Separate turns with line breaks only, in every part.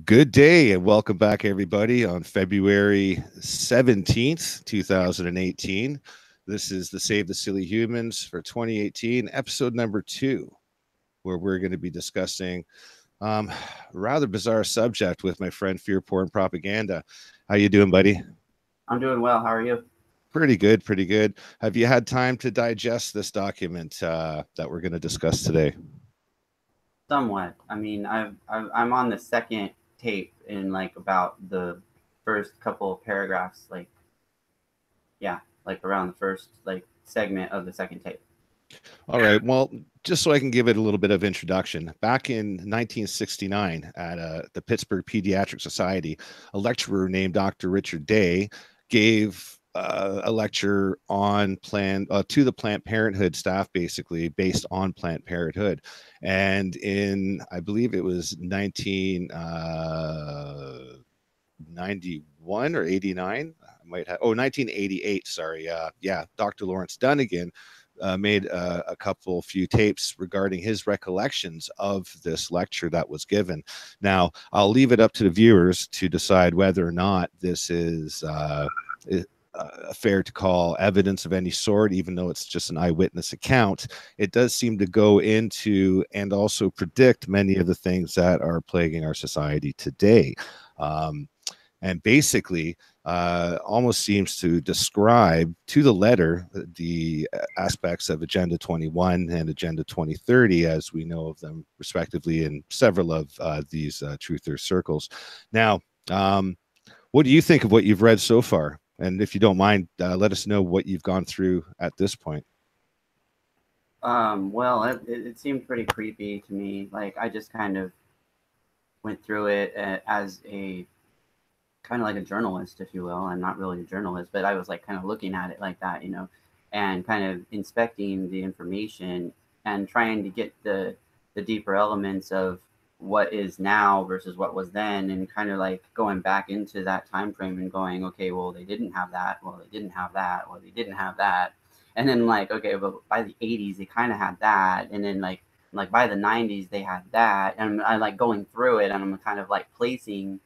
Good day and welcome back, everybody, on February 17th, 2018. This is the Save the Silly Humans for 2018, episode number 2, where we're going to be discussing a rather bizarre subject with my friend Fear Porn Propaganda. How you doing, buddy?
I'm doing well. How are you?
Pretty good, pretty good. Have you had time to digest this document that we're going to discuss today?
Somewhat. I mean, I'm on the second tape in like about the first couple of paragraphs. Yeah, like around the first like segment of the second tape.
All right. Well, just so I can give it a little bit of introduction, back in 1969 at the Pittsburgh Pediatric Society, a lecturer named Dr. Richard Day gave a lecture on to the Planned Parenthood staff, basically based on Planned Parenthood. And in, I believe it was 1991 or 89. I might have, 1988. Sorry. Yeah. Dr. Lawrence Dunegan made a few tapes regarding his recollections of this lecture that was given. Now, I'll leave it up to the viewers to decide whether or not this is fair to call evidence of any sort, even though it's just an eyewitness account. It does seem to go into and also predict many of the things that are plaguing our society today. And basically almost seems to describe to the letter the aspects of Agenda 21 and Agenda 2030 as we know of them respectively in several of these truther circles. Now, what do you think of what you've read so far? And if you don't mind, let us know what you've gone through at this point.
Well, it seemed pretty creepy to me. Like I just kind of went through it as a kind of like a journalist, if you will. I'm not really a journalist, but I was like kind of looking at it like that, and kind of inspecting the information and trying to get the deeper elements of what is now versus what was then, and kind of like going back into that time frame and going, okay, well they didn't have that, well they didn't have that, well they didn't have that, and then like okay, but by the 80s they kind of had that, and then like by the 90s they had that, and I like going through it and I'm kind of like placing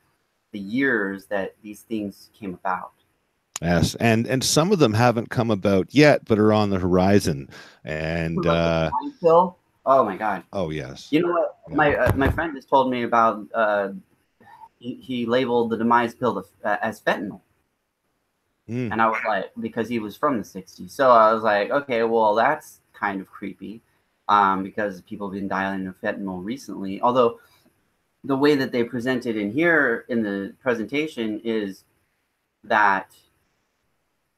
the years that these things came about.
Yes, and some of them haven't come about yet, but are on the horizon. And
Like the time pill. Oh my god!
oh yes,
You know what?
yeah.
My friend just told me about. He labeled the demise pill as fentanyl,
Mm.
and I was like, because he was from the '60s, so I was like, okay, well that's kind of creepy, because people have been dying of fentanyl recently. Although the way that they present it in here in the presentation is that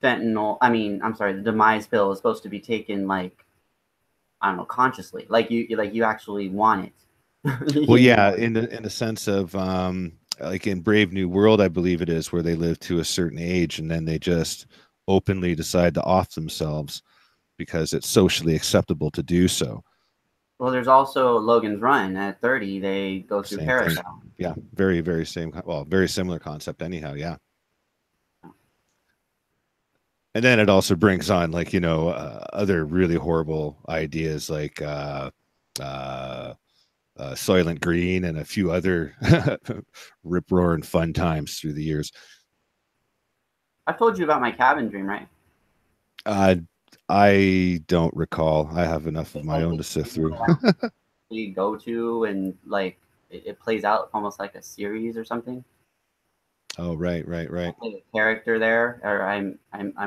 fentanyl. I mean, I'm sorry, the demise pill is supposed to be taken like I don't know, consciously, like you actually want it.
Well, yeah, in the sense of like in Brave New World, I believe it is, where they live to a certain age and then they just openly decide to off themselves because it's socially acceptable to do so.
Well, there's also Logan's Run. At 30, they go through
Same thing.
carousel.
Yeah, very, very same. Well, very similar concept, anyhow. Yeah. And then it also brings on like other really horrible ideas like Soylent Green and a few other rip roaring fun times through the years.
I've told you about my cabin dream, right?
Uh, I don't recall. I have enough of
It's
my
like
own
this
to sift
dream
through.
that I actually go to, and like it plays out almost like a series or something.
Oh, right, right,
I
right.
play a character there, or I'm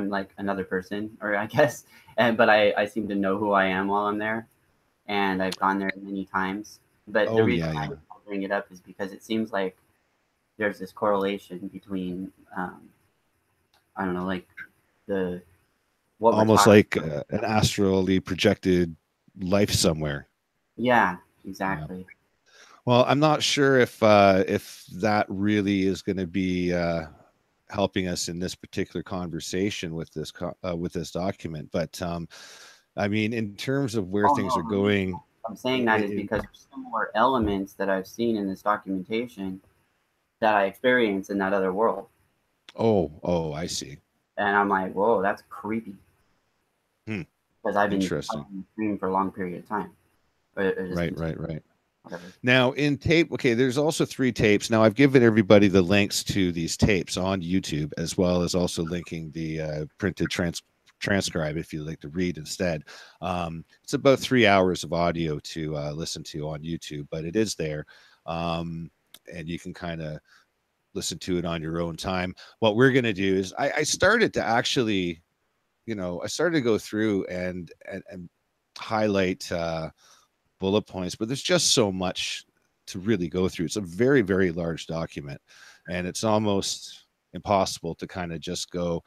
like another person, or I guess, and but I seem to know who I am while I'm there, and I've gone there many times. But the
Oh,
reason
yeah,
I
yeah.
bring it up is because it seems like there's this correlation between I don't know, like the what we're
Almost
talking.
like an astrally projected life somewhere.
Yeah,
Yeah.
exactly.
Well, I'm not sure if that really is going to be helping us in this particular conversation with this document. But I mean, in terms of where
Oh
things are
no, the reason
going,
I'm saying that is because there's similar elements that I've seen in this documentation that I experienced in that other world,
oh, I see.
and I'm like, whoa, that's creepy
Hmm.
because I've been
Interesting.
dreaming for a long period of time. Or just
Right, right, right.
whatever.
Now in tape, okay, there's also 3 tapes. Now I've given everybody the links to these tapes on YouTube, as well as also linking the printed transcribe if you like to read instead. It's about 3 hours of audio to listen to on YouTube, but it is there. And you can kind of listen to it on your own time. What we're going to do is I started to actually, I started to go through and highlight bullet points, but there's just so much to really go through. It's a very, very large document, and it's almost impossible to kind of just go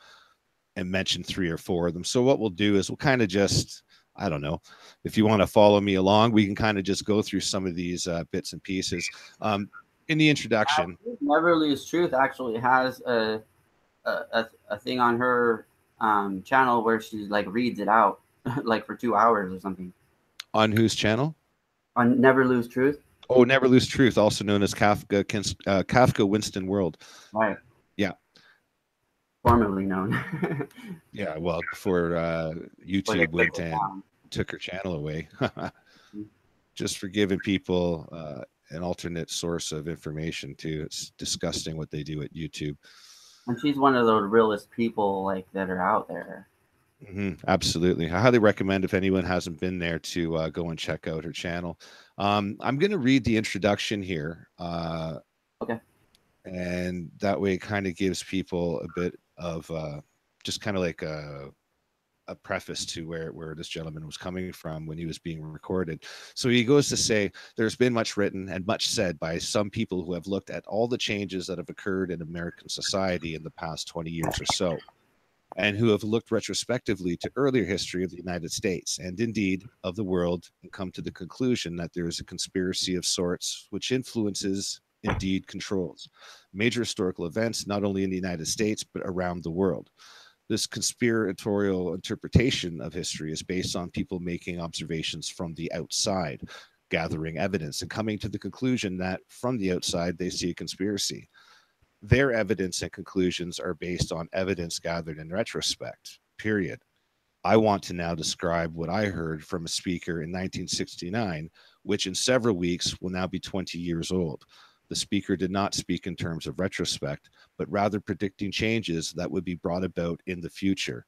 and mention 3 or 4 of them. So what we'll do is we'll kind of just, I don't know, if you want to follow me along, we can kind of just go through some of these bits and pieces. In the introduction,
Never Lose Truth actually has a thing on her channel where she like reads it out like for 2 hours or something.
on whose channel?
On Never Lose Truth.
Oh, Never Lose Truth, also known as Kafka Winston World.
Right.
Yeah.
Formerly known.
Yeah, well, before YouTube went and took her channel away. Just for giving people an alternate source of information too. It's disgusting what they do at YouTube.
And she's one of the realest people like that are out there.
Absolutely. I highly recommend, if anyone hasn't been there, to go and check out her channel. I'm going to read the introduction here.
Okay.
And that way it kind of gives people a bit of just kind of like a preface to where this gentleman was coming from when he was being recorded. So he goes to say, there's been much written and much said by some people who have looked at all the changes that have occurred in American society in the past 20 years or so, and who have looked retrospectively to earlier history of the United States and indeed of the world, and come to the conclusion that there is a conspiracy of sorts which influences, indeed controls, major historical events not only in the United States but around the world. This conspiratorial interpretation of history is based on people making observations from the outside, gathering evidence, and coming to the conclusion that from the outside they see a conspiracy. Their evidence and conclusions are based on evidence gathered in retrospect, period. I want to now describe what I heard from a speaker in 1969, which in several weeks will now be 20 years old. The speaker did not speak in terms of retrospect, but rather predicting changes that would be brought about in the future.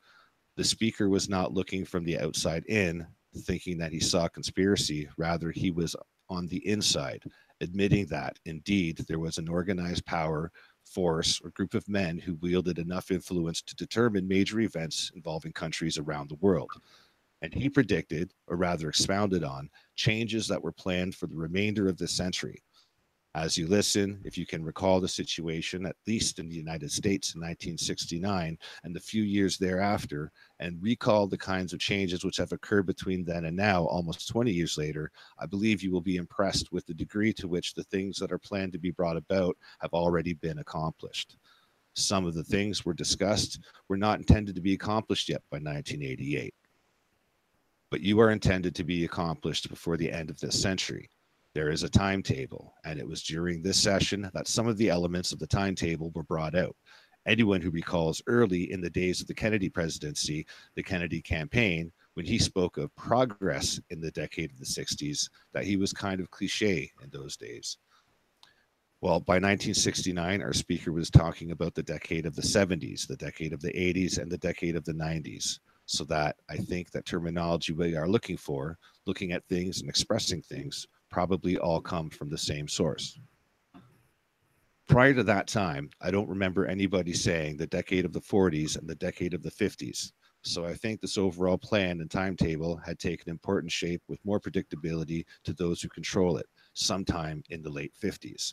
The speaker was not looking from the outside in, thinking that he saw conspiracy. Rather, he was on the inside, admitting that, indeed, there was an organized power, force, or group of men who wielded enough influence to determine major events involving countries around the world. And he predicted, or rather expounded on, changes that were planned for the remainder of this century. As you listen, if you can recall the situation, at least in the United States in 1969 and the few years thereafter, and recall the kinds of changes which have occurred between then and now, almost 20 years later, I believe you will be impressed with the degree to which the things that are planned to be brought about have already been accomplished. Some of the things were discussed were not intended to be accomplished yet by 1988, but you are intended to be accomplished before the end of this century. There is a timetable, and it was during this session that some of the elements of the timetable were brought out. Anyone who recalls early in the days of the Kennedy presidency, the Kennedy campaign, when he spoke of progress in the decade of the 60s, that he was kind of cliche in those days. Well, by 1969, our speaker was talking about the decade of the 70s, the decade of the 80s, and the decade of the 90s. So that I think that terminology we are looking for, looking at things and expressing things, probably all come from the same source. Prior to that time, I don't remember anybody saying the decade of the 40s and the decade of the 50s. So I think this overall plan and timetable had taken important shape with more predictability to those who control it sometime in the late 50s.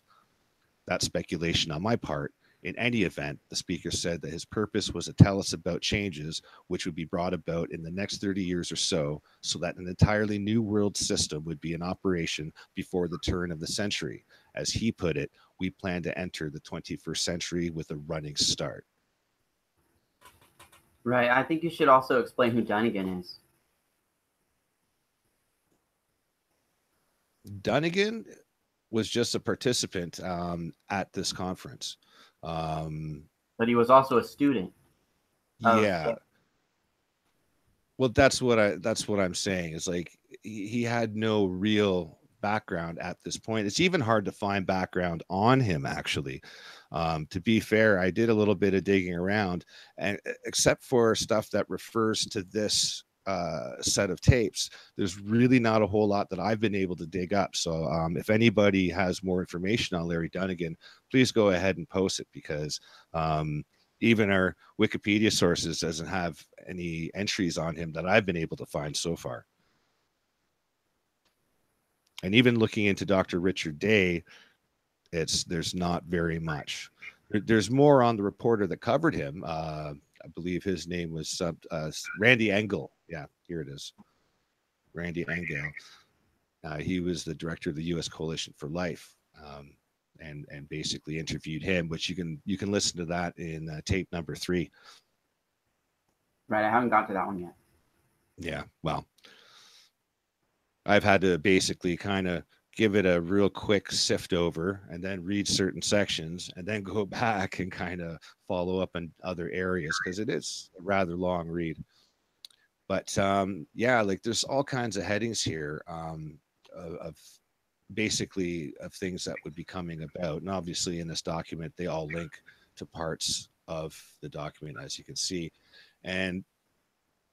That's speculation on my part. In any event, the speaker said that his purpose was to tell us about changes which would be brought about in the next 30 years or so that an entirely new world system would be in operation before the turn of the century. As he put it, we plan to enter the 21st century with a running start.
Right. I think you should also explain who Dunegan is.
Dunegan was just a participant at this conference.
But he was also a student.
Yeah. Well, that's what I'm saying. Is like he had no real background at this point. It's even hard to find background on him, actually. To be fair, I did a little bit of digging around, and except for stuff that refers to this set of tapes, there's really not a whole lot that I've been able to dig up. So if anybody has more information on Larry Dunegan, please go ahead and post it, because even our Wikipedia sources doesn't have any entries on him that I've been able to find so far. And even looking into Dr. Richard Day, there's not very much. There's more on the reporter that covered him. I believe his name was Randy Engel. Yeah, here it is. Randy Engel. He was the director of the U.S. Coalition for Life, and basically interviewed him, which you can listen to that in tape number 3.
Right, I haven't got to that one yet.
Yeah, well, I've had to basically kind of give it a real quick sift over and then read certain sections and then go back and kind of follow up in other areas, because it is a rather long read. But yeah, like there's all kinds of headings here of basically of things that would be coming about. And obviously in this document, they all link to parts of the document, as you can see. And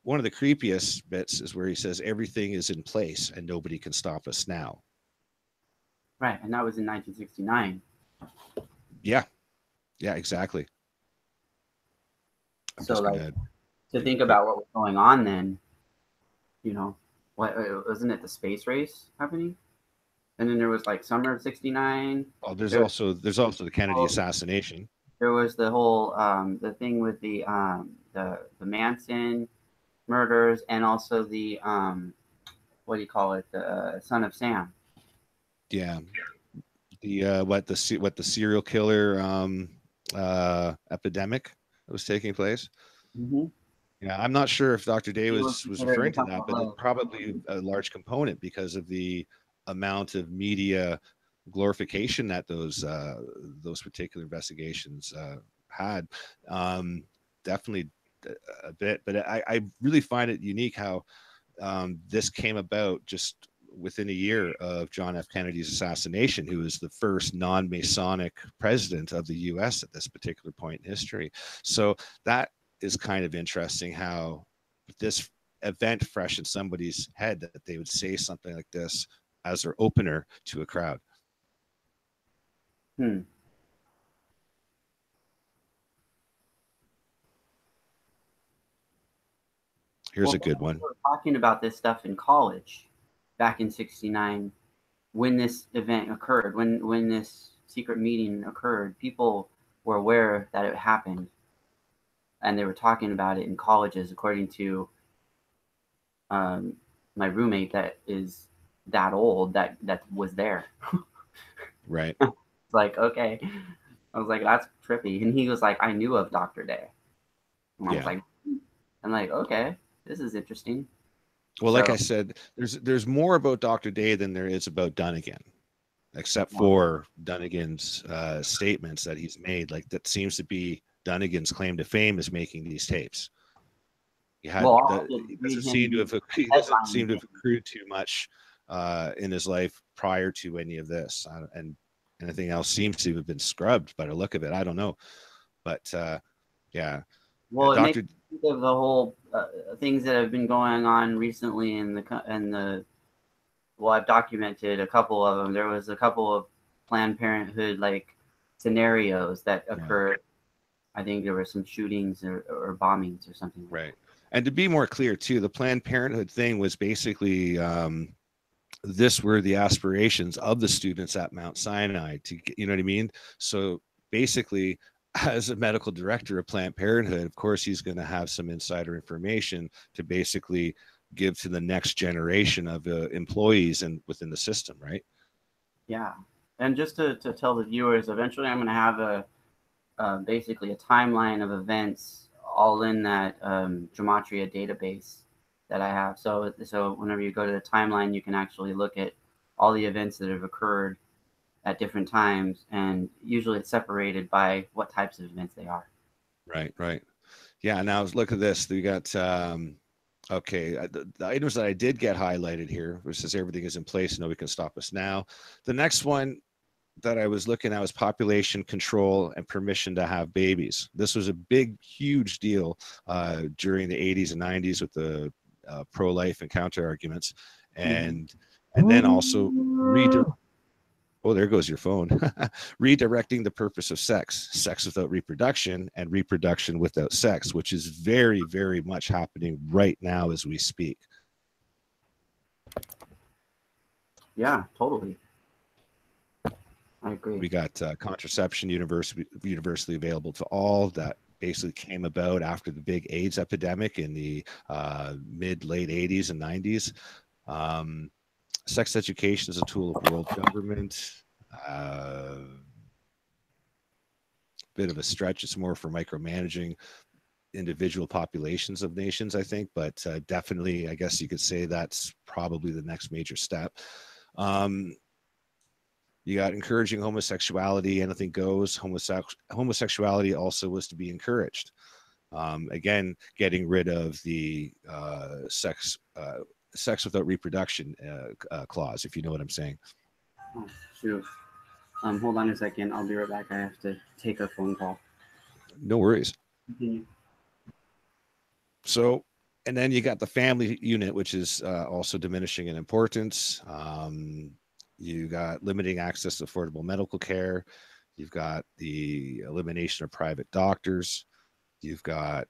one of the creepiest bits is where he says everything is in place and nobody can stop us now.
Right, and that was in 1969.
Yeah, exactly.
So like, to think about what was going on then, you know, what wasn't it the space race happening? And then there was like summer of '69.
Oh, there's also the Kennedy assassination.
There was the whole the thing with the Manson murders, and also the what do you call it, the Son of Sam.
Yeah, the serial killer epidemic that was taking place.
Mm-hmm.
Yeah, I'm not sure if Dr. Day was referring to that, but it's probably a large component because of the amount of media glorification that those particular investigations had. Definitely a bit, but I really find it unique how this came about just within a year of John F. Kennedy's assassination, who was the first non-Masonic president of the U.S. at this particular point in history. So that is kind of interesting how this event fresh in somebody's head that they would say something like this as their opener to a crowd. Here's a good one.
We were talking about this stuff in college back in '69 when this event occurred, when this secret meeting occurred. People were aware that it happened, and they were talking about it in colleges, according to my roommate that is that old that was there.
Right.
It's like, okay. I was like, that's trippy. And he was like, I knew of Dr. Day. And I was like, I'm like, okay, this is interesting.
Well, like I said, there's more about Dr. Day than there is about Dunegan, except for Dunegan's statements that he's made. Like that seems to be Dunegan's claim to fame is making these tapes. He doesn't seem to have accrued too much in his life prior to any of this, and anything else seems to have been scrubbed by the look of it. I don't know, but yeah.
Well, it makes me think of the whole things that have been going on recently well, I've documented a couple of them. There was a couple of Planned Parenthood like scenarios that occurred. I think there were some shootings or bombings or something.
Right. And to be more clear too, the Planned Parenthood thing was basically this were the aspirations of the students at Mount Sinai to get, you know what I mean? So basically, as a medical director of Planned Parenthood, of course, he's going to have some insider information to basically give to the next generation of employees and within the system, right?
Yeah. And just to tell the viewers, eventually I'm going to have basically a timeline of events all in that Gematria database that I have. So whenever you go to the timeline, you can actually look at all the events that have occurred at different times, and usually it's separated by what types of events they are.
Right. Yeah. Now look at this. We got Okay, the items that I did get highlighted here, which says everything is in place, nobody can stop us now. The next one that I was looking at was population control and permission to have babies. This was a big, huge deal during the 80s and 90s with the pro-life and counter arguments, and then also oh, there goes your phone. Redirecting the purpose of sex, sex without reproduction, and reproduction without sex, which is very, very much happening right now as we speak.
Yeah, totally. I agree.
We got contraception universally available to all. That basically came about after the big AIDS epidemic in the late 80s and 90s. Sex education is a tool of world government. Bit of a stretch. It's more for micromanaging individual populations of nations, I think, but definitely, I guess you could say that's probably the next major step. You got encouraging homosexuality, anything goes. Homosexuality also was to be encouraged. Again, getting rid of the sex without reproduction clause, if you know what I'm saying.
Oh, shoot. Hold on a second. I'll be right back. I have to take a phone call.
No worries.
Continue.
So, and then you got the family unit, which is also diminishing in importance. You got limiting access to affordable medical care. You've got the elimination of private doctors. You've got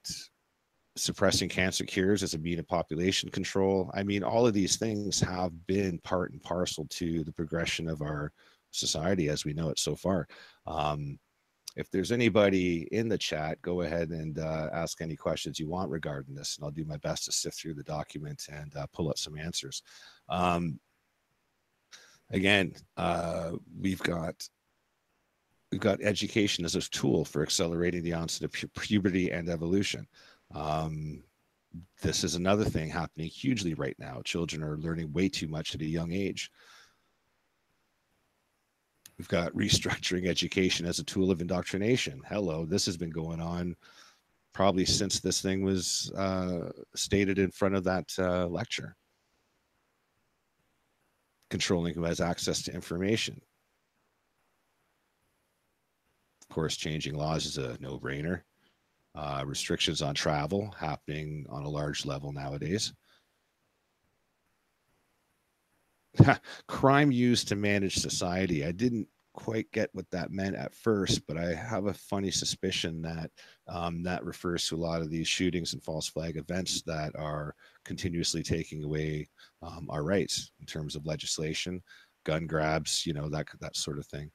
suppressing cancer cures as a means of population control. I mean, all of these things have been part and parcel to the progression of our society as we know it so far. If there's anybody in the chat, go ahead and ask any questions you want regarding this, and I'll do my best to sift through the document and pull out some answers. Again, we've got education as a tool for accelerating the onset of puberty and evolution. This is another thing happening hugely right now. Children are learning way too much at a young age. We've got restructuring education as a tool of indoctrination. Hello, this has been going on probably since this thing was stated in front of that lecture. Controlling who has access to information. Of course, changing laws is a no-brainer. Restrictions on travel happening on a large level nowadays. Crime used to manage society. I didn't quite get what that meant at first, but I have a funny suspicion that that refers to a lot of these shootings and false flag events that are continuously taking away our rights in terms of legislation, gun grabs, you know, that sort of thing.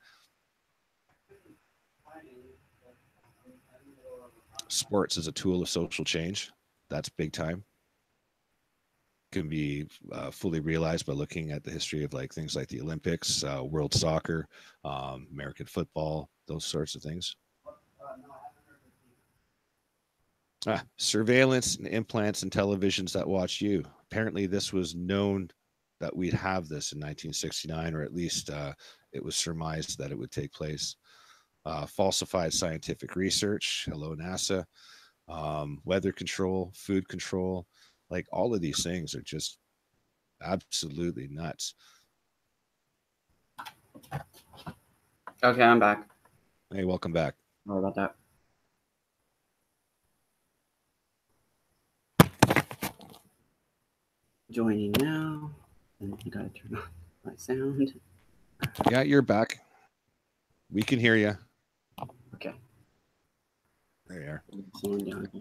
Sports as a tool of social change. That's big time. Can be fully realized by looking at the history of like things like the Olympics, world soccer, American football, those sorts of things. Surveillance and implants and televisions that watch you. Apparently this was known that we'd have this in 1969, or at least it was surmised that it would take place. Falsified scientific research. Hello, NASA. Weather control, food control. Like all of these things are just absolutely nuts.
Okay, I'm back.
Hey, welcome back.
Sorry about that. Joining now. And I gotta turn on my sound.
Yeah, you're back. We can hear you.
Okay.
There you are.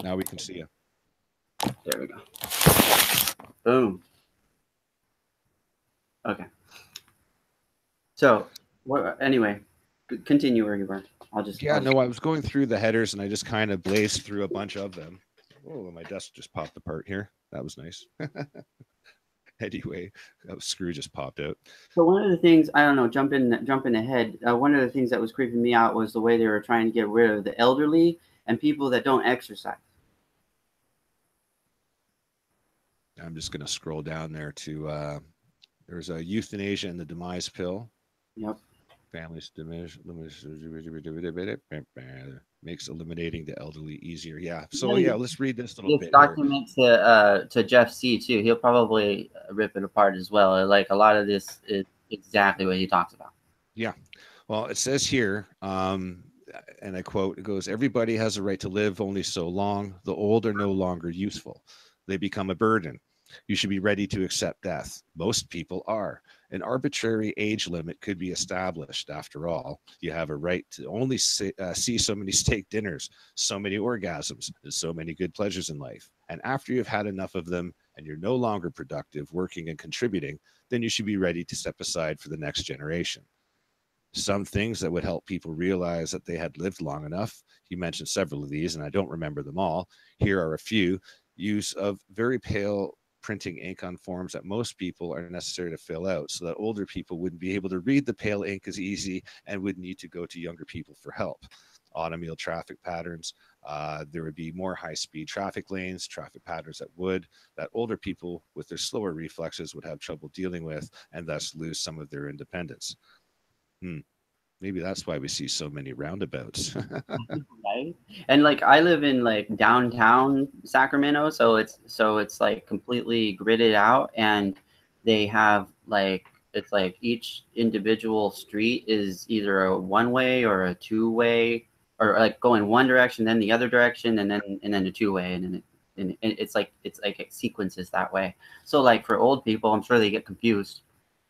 Now we can see you.
There we go. Boom. Okay. So, anyway, continue where you were. I'll just.
I was going through the headers and I just kind of blazed through a bunch of them. Oh, my desk just popped apart here. That was nice. Anyway, a screw just popped out.
So one of the things, I don't know, jumping ahead, one of the things that was creeping me out was the way they were trying to get rid of the elderly and people that don't exercise.
I'm just going to scroll down there to, there's a euthanasia and the demise pill.
Yep.
Families diminish, makes eliminating the elderly easier. Yeah. So yeah, let's read this little
This
bit here.
document to Jeff C too. He'll probably rip it apart as well. Like a lot of this is exactly what he talks about.
Yeah. Well, it says here, and I quote, it goes, everybody has a right to live only so long. The old are no longer useful. They become a burden. You should be ready to accept death. Most people are. An arbitrary age limit could be established. After all, you have a right to only see so many steak dinners, so many orgasms, and so many good pleasures in life. And after you've had enough of them and you're no longer productive, working and contributing, then you should be ready to step aside for the next generation. Some things that would help people realize that they had lived long enough. You mentioned several of these, and I don't remember them all. Here are a few. Use of very pale printing ink on forms that most people are necessary to fill out so that older people wouldn't be able to read the pale ink as easy and would need to go to younger people for help. Automobile traffic patterns. There would be more high-speed traffic lanes, traffic patterns that older people with their slower reflexes would have trouble dealing with and thus lose some of their independence. Hmm. Maybe that's why we see so many roundabouts.
Right? And like I live in like downtown Sacramento, so it's like completely gridded out, and they have like it's like each individual street is either a one way or a two way, or like going one direction then the other direction and then a two way, and then it's like it sequences that way. So like for old people, I'm sure they get confused.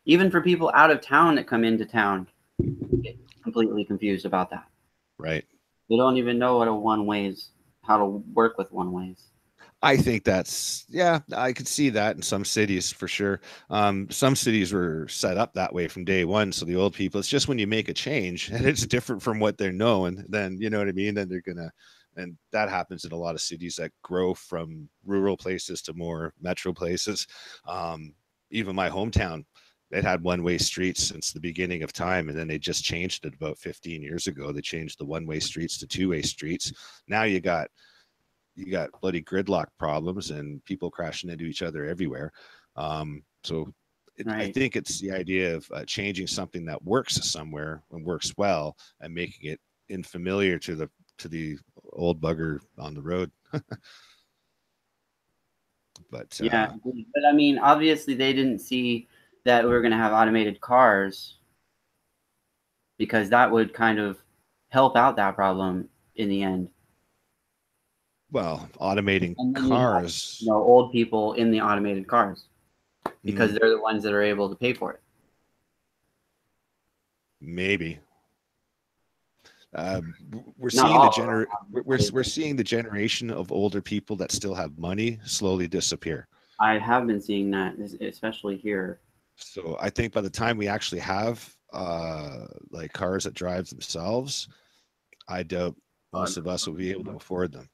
Even for people out of town that come into town, get completely confused about that.
Right.
They don't even know what a one ways, how to work with one ways.
I think that's, yeah, I could see that in some cities for sure. Some cities were set up that way from day one. So the old people, it's just when you make a change and it's different from what they're known, then you know what I mean? Then they're going to, and that happens in a lot of cities that grow from rural places to more metro places. Um, Even my hometown, it had one-way streets since the beginning of time, and then they just changed it about 15 years ago. They changed the one-way streets to two-way streets. Now you got bloody gridlock problems and people crashing into each other everywhere. I
Right.
think it's the idea of changing something that works somewhere and works well and making it unfamiliar to the old bugger on the road. But
Yeah. But I mean, obviously they didn't see that we were going to have automated cars, because that would kind of help out that problem in the end.
well, automating
And then you have,
cars,
old people in the automated cars because
mm,
they're the ones that are able to pay for it.
maybe. We're
Not
seeing the
all of them,
we're
obviously.
seeing the generation of older people that still have money slowly disappear.
I have been seeing that, especially here.
So I think by the time we actually have like cars that drive themselves, I doubt most of us will be able to afford them.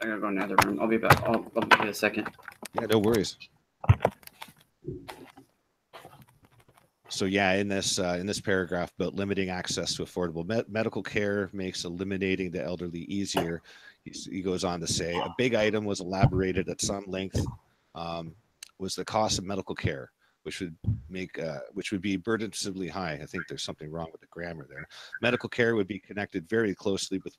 I gotta go in another room. I'll be back. I'll be a second.
Yeah, no worries. So yeah, in this paragraph about limiting access to affordable medical care makes eliminating the elderly easier. He goes on to say a big item was elaborated at some length, um, was the cost of medical care, which would be burdensomely high. I think there's something wrong with the grammar there. Medical care would be connected very closely with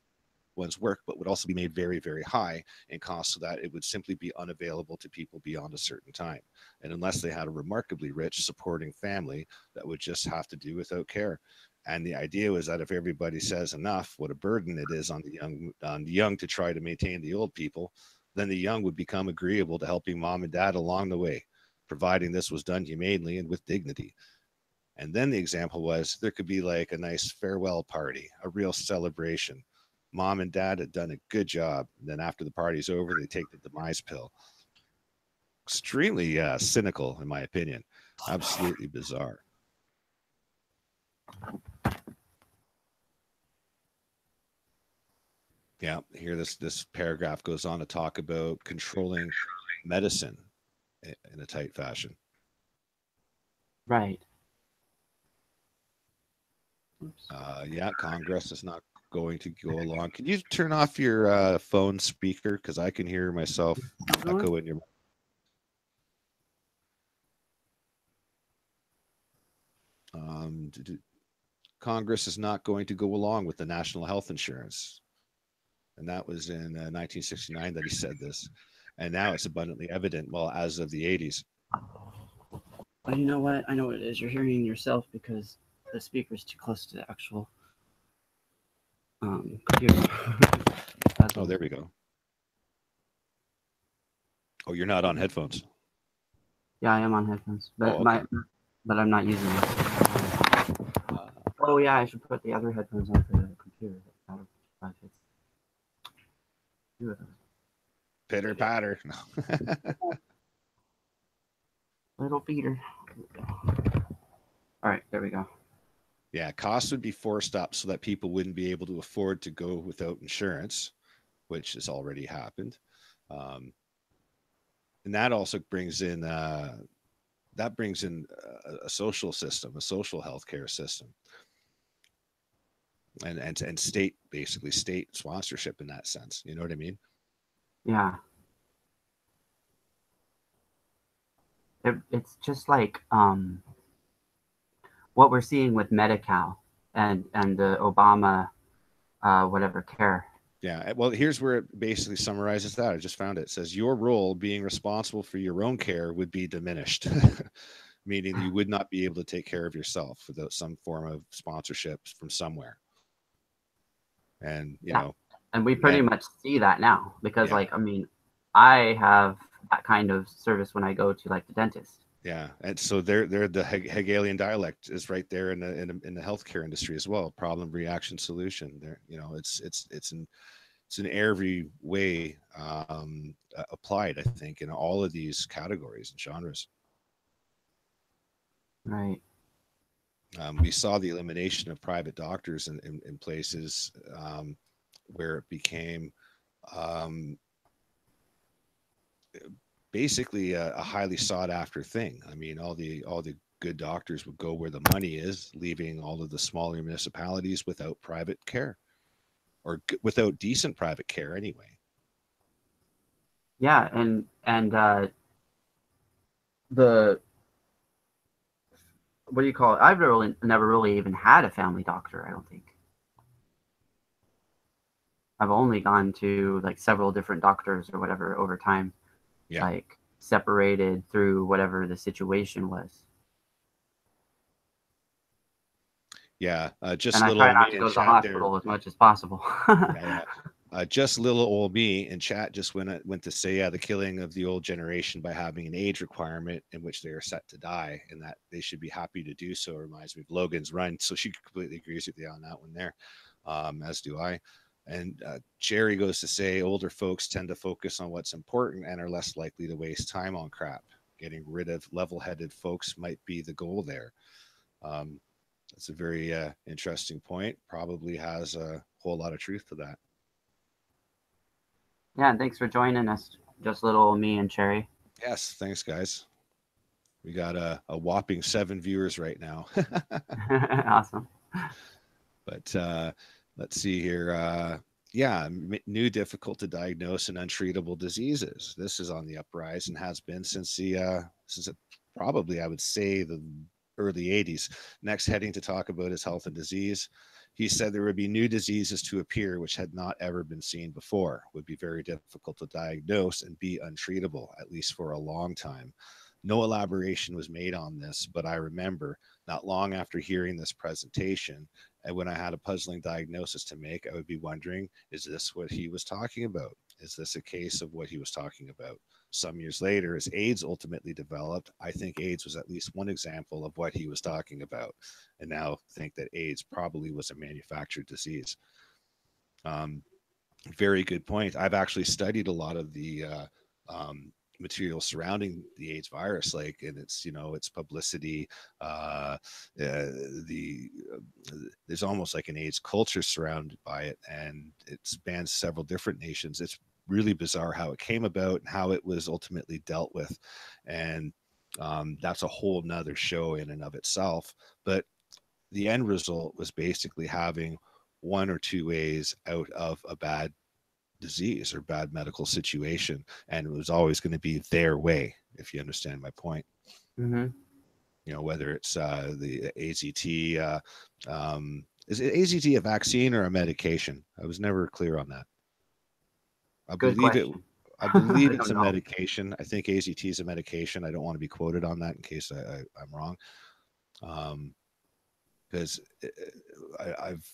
one's work, but would also be made very, very high in cost so that it would simply be unavailable to people beyond a certain time. And unless they had a remarkably rich supporting family, that would just have to do without care. And the idea was that if everybody says enough, what a burden it is on the young to try to maintain the old people, then the young would become agreeable to helping mom and dad along the way, providing this was done humanely and with dignity. And then the example was there could be like a nice farewell party, a real celebration. Mom and dad had done a good job. And then after the party's over, they take the demise pill. Extremely cynical, in my opinion. Absolutely bizarre. Yeah, here this paragraph goes on to talk about controlling medicine in a tight fashion.
Right. Oops.
Yeah, Congress is not going to go along. Can you turn off your phone speaker because I can hear myself echo in your. Congress is not going to go along with the national health insurance. And that was in 1969 that he said this. And now it's abundantly evident, well, as of the 80s.
Well, you know what? I know what it is. You're hearing yourself because the speaker's too close to the actual computer.
Oh, there we go. Oh, you're not on headphones.
Yeah, I am on headphones, but
okay.
but I'm not using it. Oh yeah, I should put the other headphones on for the computer.
Pitter patter.
Little Peter. All right, there we go.
Yeah, costs would be forced up so that people wouldn't be able to afford to go without insurance, which has already happened. And that also brings in a social system, a social healthcare system, and state, basically state sponsorship in that sense. You know what I mean?
Yeah. It's just like what we're seeing with Medi-Cal and the Obama whatever care.
Yeah. Well, here's where it basically summarizes that. I just found it. It says your role being responsible for your own care would be diminished, meaning you would not be able to take care of yourself without some form of sponsorship from somewhere. And, you know,
and we pretty much see that now because like, I mean, I have that kind of service when I go to like the dentist.
Yeah, and so they're the Hegelian dialect is right there in the healthcare industry as well. Problem, reaction, solution. There, you know, it's in every way applied. I think in all of these categories and genres.
Right.
We saw the elimination of private doctors in places where it became basically a highly sought after thing. I mean, all the good doctors would go where the money is, leaving all of the smaller municipalities without private care or without decent private care anyway.
Yeah, and the what do you call it? I've never really even had a family doctor, I don't think. I've only gone to like several different doctors or whatever over time.
Yeah.
Like separated through whatever the situation was.
Yeah, just
and I
little
try
old
not
me
to
in
go to the
chat there.
hospital as much as possible.
Yeah. Just little old me in chat just went to say, yeah, the killing of the old generation by having an age requirement in which they are set to die, and that they should be happy to do so. Reminds me of Logan's Run. So she completely agrees with you on that one there, as do I. And Jerry goes to say older folks tend to focus on what's important and are less likely to waste time on crap. Getting rid of level-headed folks might be the goal there. That's a very interesting point. Probably has a whole lot of truth to that.
Yeah, and thanks for joining us. Just little me and Cherry.
Yes, thanks, guys. We got a whopping 7 viewers right now.
Awesome.
But let's see here. Yeah, new, difficult to diagnose and untreatable diseases. This is on the uprise and has been since probably, I would say, the early 80s. Next heading to talk about is health and disease. He said there would be new diseases to appear which had not ever been seen before, would be very difficult to diagnose and be untreatable, at least for a long time. No elaboration was made on this, but I remember not long after hearing this presentation, and when I had a puzzling diagnosis to make, I would be wondering, is this what he was talking about? Is this a case of what he was talking about? Some years later, as AIDS ultimately developed, I think AIDS was at least one example of what he was talking about, and now think that AIDS probably was a manufactured disease. Very good point. I've actually studied a lot of the material surrounding the AIDS virus, like, and it's, you know, its publicity. There's almost like an AIDS culture surrounded by it, and it spans several different nations. It's really bizarre how it came about and how it was ultimately dealt with, and that's a whole nother show in and of itself. But the end result was basically having one or two ways out of a bad disease or bad medical situation, and it was always going to be their way, if you understand my point.
Mm-hmm.
You know, whether it's the AZT. Is it AZT a vaccine or a medication? I was never clear on that. I
Good
believe it.
question.
I
I
believe it's
don't
a
know.
medication. I think AZT is a medication. I don't want to be quoted on that in case I'm wrong. Because I've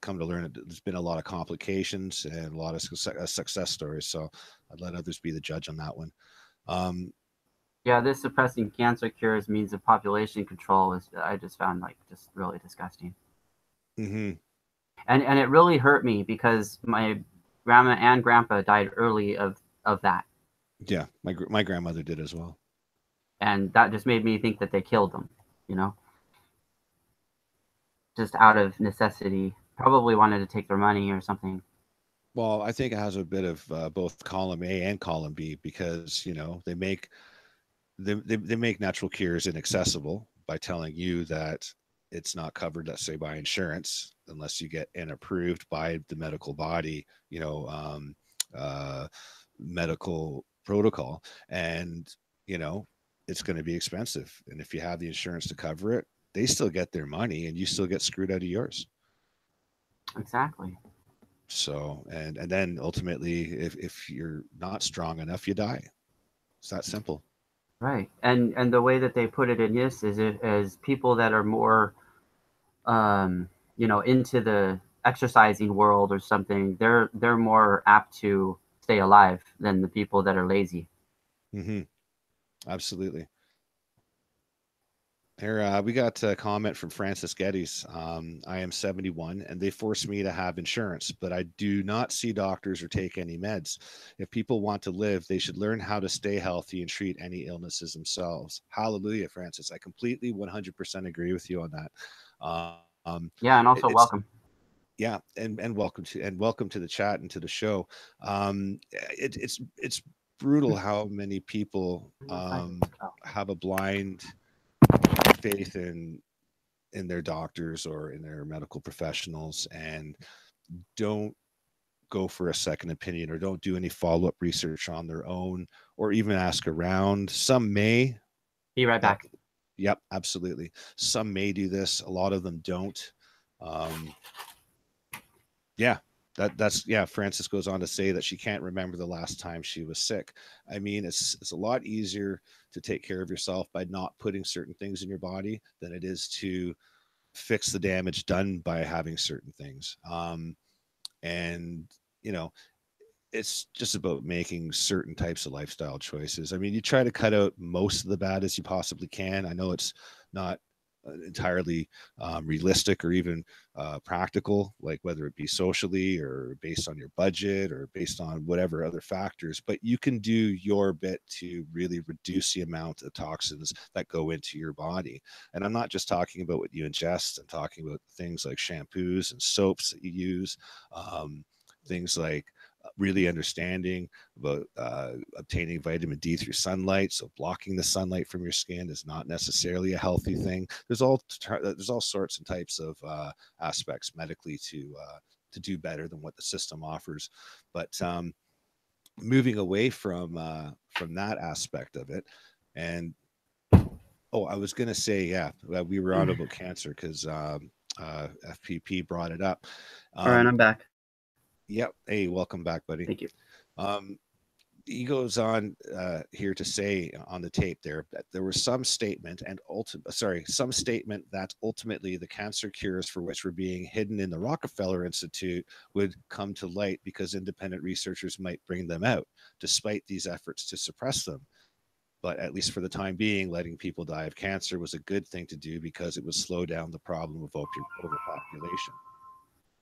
come to learn that there's been a lot of complications and a lot of success stories. So I'd let others be the judge on that one. Um,
Yeah, this suppressing cancer cures means of population control is, I just found like just really disgusting.
mhm.
And it really hurt me because my grandma and grandpa died early of that.
Yeah, my grandmother did as well.
And that just made me think that they killed them, you know, just out of necessity. Probably wanted to take their money or something.
Well, I think it has a bit of both column A and column B because you know they make natural cures inaccessible by telling you that it's not covered, let's say, by insurance unless you get an approved by the medical body, you know, uh, medical protocol, and you know it's going to be expensive. And if you have the insurance to cover it, they still get their money, and you still get screwed out of yours.
Exactly.
So, and then ultimately, if you're not strong enough, you die. It's that simple.
Right. And the way that they put it in this is it as people that are more um, into the exercising world or something, they're more apt to stay alive than the people that are lazy.
Hmm. Absolutely. Here, we got a comment from Francis Geddes. I am 71 and they force me to have insurance, but I do not see doctors or take any meds. If people want to live, they should learn how to stay healthy and treat any illnesses themselves. Hallelujah, Francis. I completely 100% agree with you on that.
Yeah, and also
It's
welcome.
yeah, and welcome to the chat and to the show. It's brutal how many people
Oh,
have a blind faith in their doctors or in their medical professionals and don't go for a second opinion or don't do any follow-up research on their own or even ask around. Some may.
be right
Yep.
back.
Yep, absolutely. Some may do this, a lot of them don't. um, yeah, that's yeah, Francis goes on to say that she can't remember the last time she was sick. I mean, it's a lot easier to take care of yourself by not putting certain things in your body than it is to fix the damage done by having certain things. And you know, it's just about making certain types of lifestyle choices. I mean, you try to cut out most of the bad as you possibly can. I know it's not entirely realistic or even practical, like whether it be socially or based on your budget or based on whatever other factors, but you can do your bit to really reduce the amount of toxins that go into your body. And I'm not just talking about what you ingest, I'm talking about things like shampoos and soaps that you use, things like really understanding about obtaining vitamin D through sunlight. So blocking the sunlight from your skin is not necessarily a healthy thing. There's all sorts and types of aspects medically to do better than what the system offers. But moving away from that aspect of it, and oh, I was gonna say yeah, we were on about cancer because FPP brought it up.
All right,
Um,
I'm back.
yep. Hey, welcome back, buddy.
Thank you.
Um, he goes on here to say on the tape there that there was some statement that ultimately the cancer cures for which were being hidden in the Rockefeller Institute would come to light because independent researchers might bring them out, despite these efforts to suppress them. But at least for the time being, letting people die of cancer was a good thing to do because it would slow down the problem of overpopulation.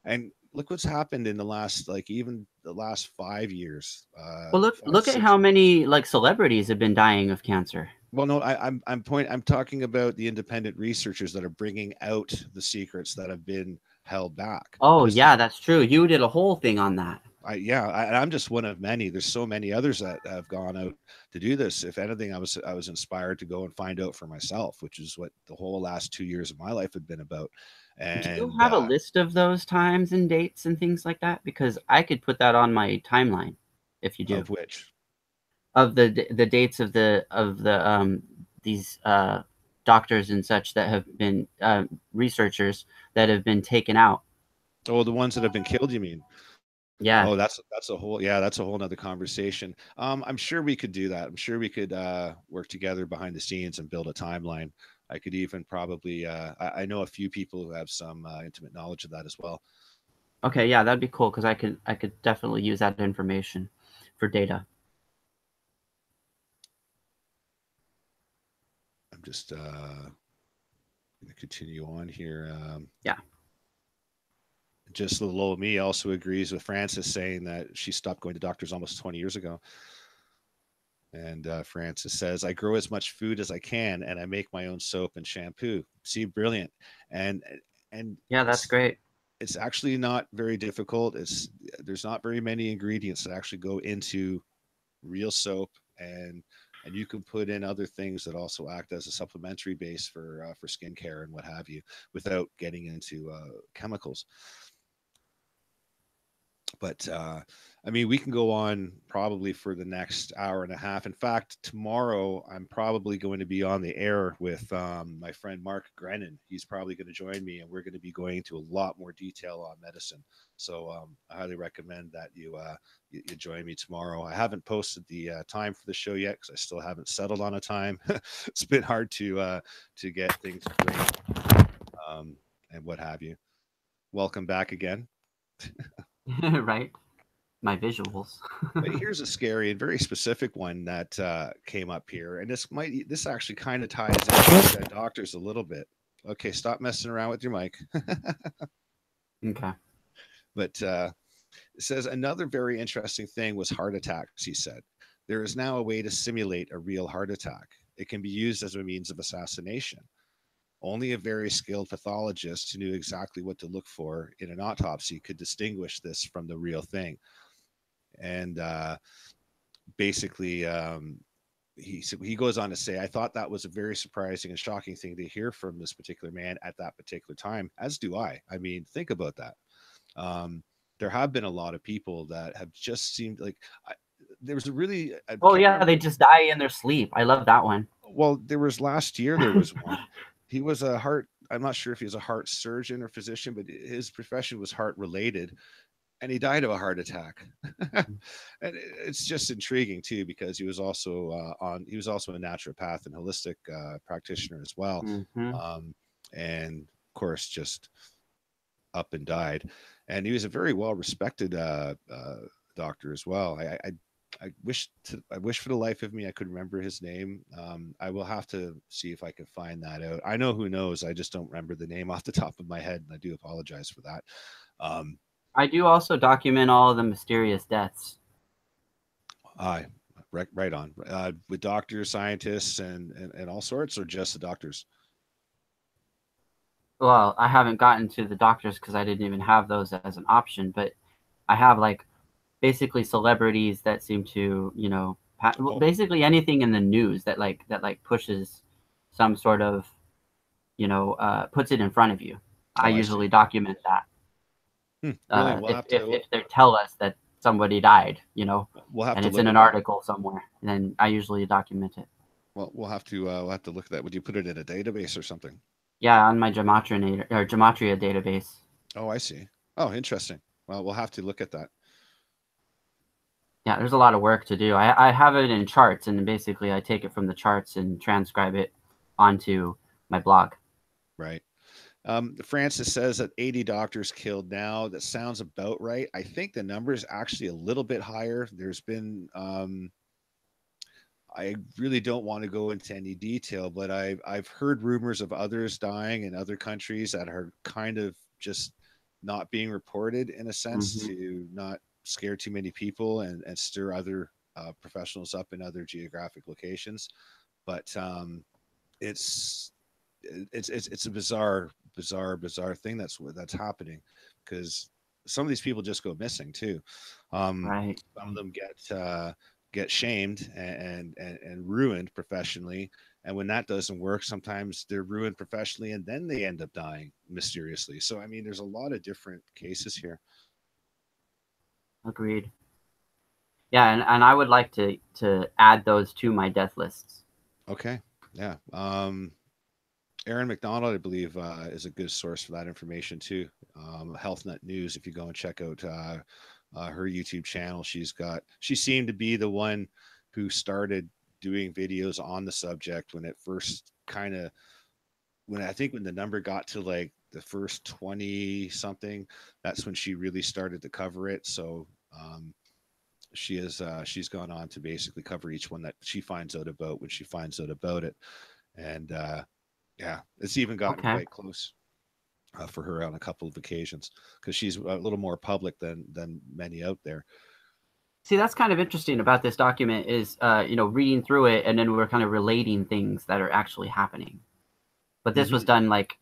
And look what's happened in the last, like even the last 5 years,
Well, look
five,
look at
six.
how many like celebrities have been dying of cancer.
Well, no, I'm talking about the independent researchers that are bringing out the secrets that have been held back.
Oh
This is
yeah, that's true. You did a whole thing on that.
I'm just one of many. There's so many others that have gone out to do this. If anything, I was inspired to go and find out for myself, which is what the whole last 2 years of my life had been about.
Do you
And
have a list of those times and dates and things like that? Because I could put that on my timeline if you do.
of which
Of the dates of the these doctors and such that have been researchers that have been taken out.
Oh, the ones that have been killed, you mean?
Yeah.
Oh, that's a whole that's a whole nother conversation. I'm sure we could do that. I'm sure we could work together behind the scenes and build a timeline. I could even probably I know a few people who have some intimate knowledge of that as well.
Okay, yeah, that'd be cool because I could definitely use that information for data.
I'm just going to continue on here.
Yeah.
Just a little me also agrees with Francis saying that she stopped going to doctors almost 20 years ago. And Francis says, I grow as much food as I can and I make my own soap and shampoo. See, brilliant. And
Yeah, that's great.
it's actually not very difficult. There's not very many ingredients that actually go into real soap, and you can put in other things that also act as a supplementary base for skincare and what have you, without getting into chemicals. But I mean, we can go on probably for the next hour and a half. In fact, tomorrow I'm probably going to be on the air with my friend Mark Grennan. He's probably going to join me, and we're going to be going into a lot more detail on medicine. So I highly recommend that you join me tomorrow. I haven't posted the time for the show yet because I still haven't settled on a time. It's been hard to get things straight, and what have you. Welcome back again.
Right. My visuals.
But here's a scary and very specific one that came up here, and this actually kind of ties into doctors a little bit. Okay, stop messing around with your mic.
Okay.
But it says another very interesting thing was heart attacks. He said there is now a way to simulate a real heart attack. It can be used as a means of assassination. Only a very skilled pathologist who knew exactly what to look for in an autopsy could distinguish this from the real thing. And basically, he goes on to say, I thought that was a very surprising and shocking thing to hear from this particular man at that particular time, as do I. I mean, think about that. There have been a lot of people that have just seemed like there was a really I
Oh
can't
yeah,
remember.
they just die in their sleep. I love that one.
Well, there was last year there was one. He was a heart. I'm not sure if he was a heart surgeon or physician, but his profession was heart related, and he died of a heart attack. And it's just intriguing too because he was also a naturopath and holistic practitioner as well,
Mm-hmm.
and of course just up and died. And he was a very well respected doctor as well. I wish for the life of me I could remember his name. I will have to see if I can find that out. I know who knows. I just don't remember the name off the top of my head, and I do apologize for that. Um,
I do also document all of the mysterious deaths.
I right on with doctors, scientists, and all sorts, or just the doctors.
Well, I haven't gotten to the doctors because I didn't even have those as an option, but I have like basically celebrities that seem to,
Oh,
basically anything in the news that pushes some sort of, puts it in front of you. I
oh, I see.
usually document that.
Brilliant.
If they tell us that somebody died,
We'll have
and
to
it's
look
in
at
an
that.
article somewhere, then I usually document it.
Well, we'll have to look at that. Would you put it in a database or something?
Yeah, on my Gematria database.
Oh, I see. Oh, interesting. Well, we'll have to look at that.
Yeah, there's a lot of work to do. I have it in charts, and basically I take it from the charts and transcribe it onto my blog.
Right. Francis says that 80 doctors killed now. That sounds about right. I think the number is actually a little bit higher. There's been, I really don't want to go into any detail, but I've heard rumors of others dying in other countries that are kind of just not being reported in a sense
Hmm.
to not scare too many people and stir other professionals up in other geographic locations. But it's it's a bizarre thing that's happening because some of these people just go missing too.
Right.
Some of them get shamed and ruined professionally, and when that doesn't work, sometimes they're ruined professionally and then they end up dying mysteriously. So I mean, there's a lot of different cases here.
Agreed. Yeah, and I would like to add those to my death lists.
Okay, yeah. Aaron McDonald, I believe, is a good source for that information too. HealthNet News. If you go and check out her YouTube channel, she seemed to be the one who started doing videos on the subject when it first kind of when the number got to like the first 20 something, that's when she really started to cover it. So she's gone on to basically cover each one that she finds out about when she finds out about it. And yeah, it's even gotten
Okay.
quite close for her on a couple of occasions because she's a little more public than many out there.
See, that's kind of interesting about this document is, reading through it, and then we're kind of relating things that are actually happening. But this was done like,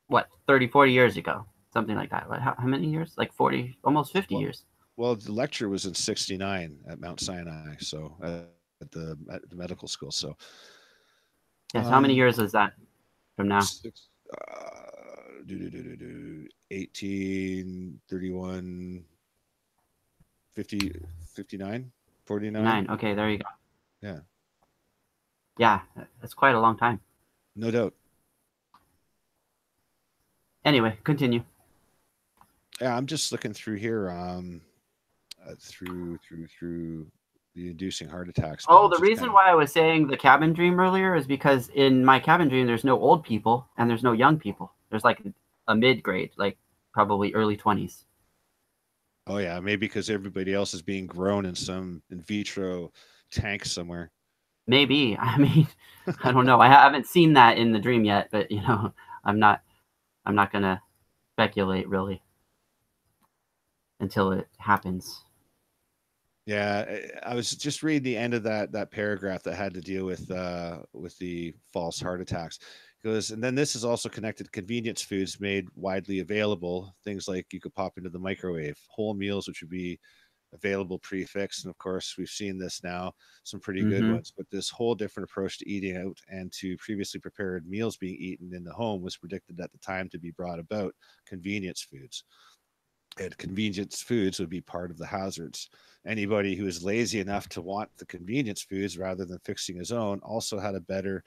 what, 30, 40 years ago, something like that. How many years? Like 40, almost 50 years.
Well, the lecture was in '69 at Mount Sinai, so at the medical school. So,
Yes. How many years is that from now?
18, 31, 50, 59, 49.
9. Okay, there you go.
Yeah.
Yeah, that's quite a long time.
No doubt.
Anyway, continue.
Yeah, I'm just looking through here. Through the inducing heart attacks.
Oh, the reason why I was saying the cabin dream earlier is because in my cabin dream, there's no old people and there's no young people. There's like a mid-grade, like probably early 20s.
Oh yeah, maybe because everybody else is being grown in some in vitro tank somewhere.
Maybe. I mean, I don't know. I haven't seen that in the dream yet, but I'm not gonna speculate really until it happens.
Yeah, I was just reading the end of that paragraph that had to deal with the false heart attacks. And then this is also connected to convenience foods made widely available. Things like you could pop into the microwave, whole meals, which would be available prefixed. And of course, we've seen this now, some pretty good ones. But this whole different approach to eating out and to previously prepared meals being eaten in the home was predicted at the time to be brought about convenience foods. And convenience foods would be part of the hazards. Anybody who is lazy enough to want the convenience foods rather than fixing his own also had better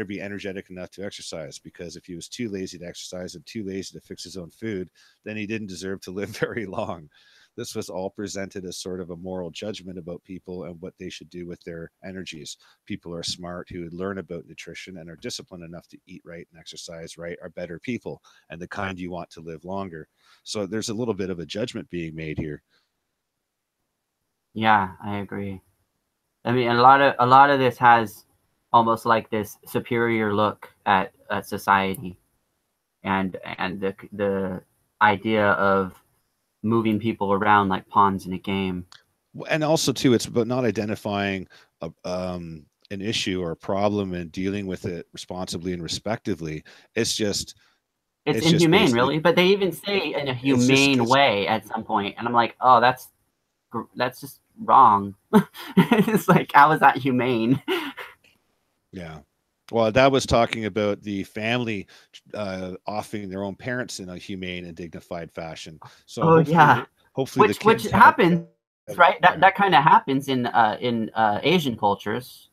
be energetic enough to exercise, because if he was too lazy to exercise and too lazy to fix his own food, then he didn't deserve to live very long. This was all presented as sort of a moral judgment about people and what they should do with their energies. People are smart who learn about nutrition and are disciplined enough to eat right and exercise right are better people and the kind you want to live longer. So there's a little bit of a judgment being made here.
Yeah, I agree. I mean, a lot of this has almost like this superior look at society and the idea of moving people around like pawns in a game.
And also too, it's about not identifying an issue or a problem and dealing with it responsibly and respectively. It's
Inhumane,
just
really. But they even say in a humane way at some point, and I'm like, oh, that's just wrong. It's like, how is that humane?
Yeah. Well, that was talking about the family offing their own parents in a humane and dignified fashion. So hopefully
which happens, right? That kind of happens in Asian cultures.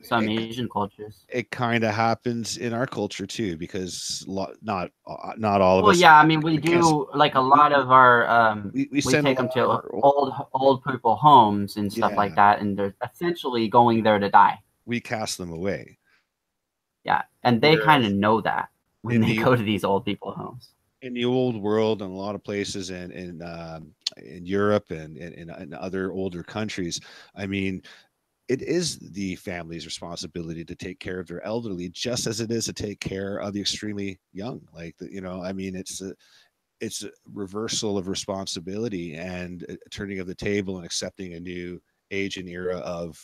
Some Asian cultures.
It kind of happens in our culture too, because not all of us.
Well, yeah, I mean, we do like a lot of our we take them to old people homes and stuff like that, and they're essentially going there to die.
We cast them away.
Yeah, and they kind of know that when they go to these old people homes.
In the old world, and a lot of places in Europe and in other older countries, I mean, it is the family's responsibility to take care of their elderly, just as it is to take care of the extremely young. Like, I mean, it's a reversal of responsibility and a turning of the table and accepting a new age and era of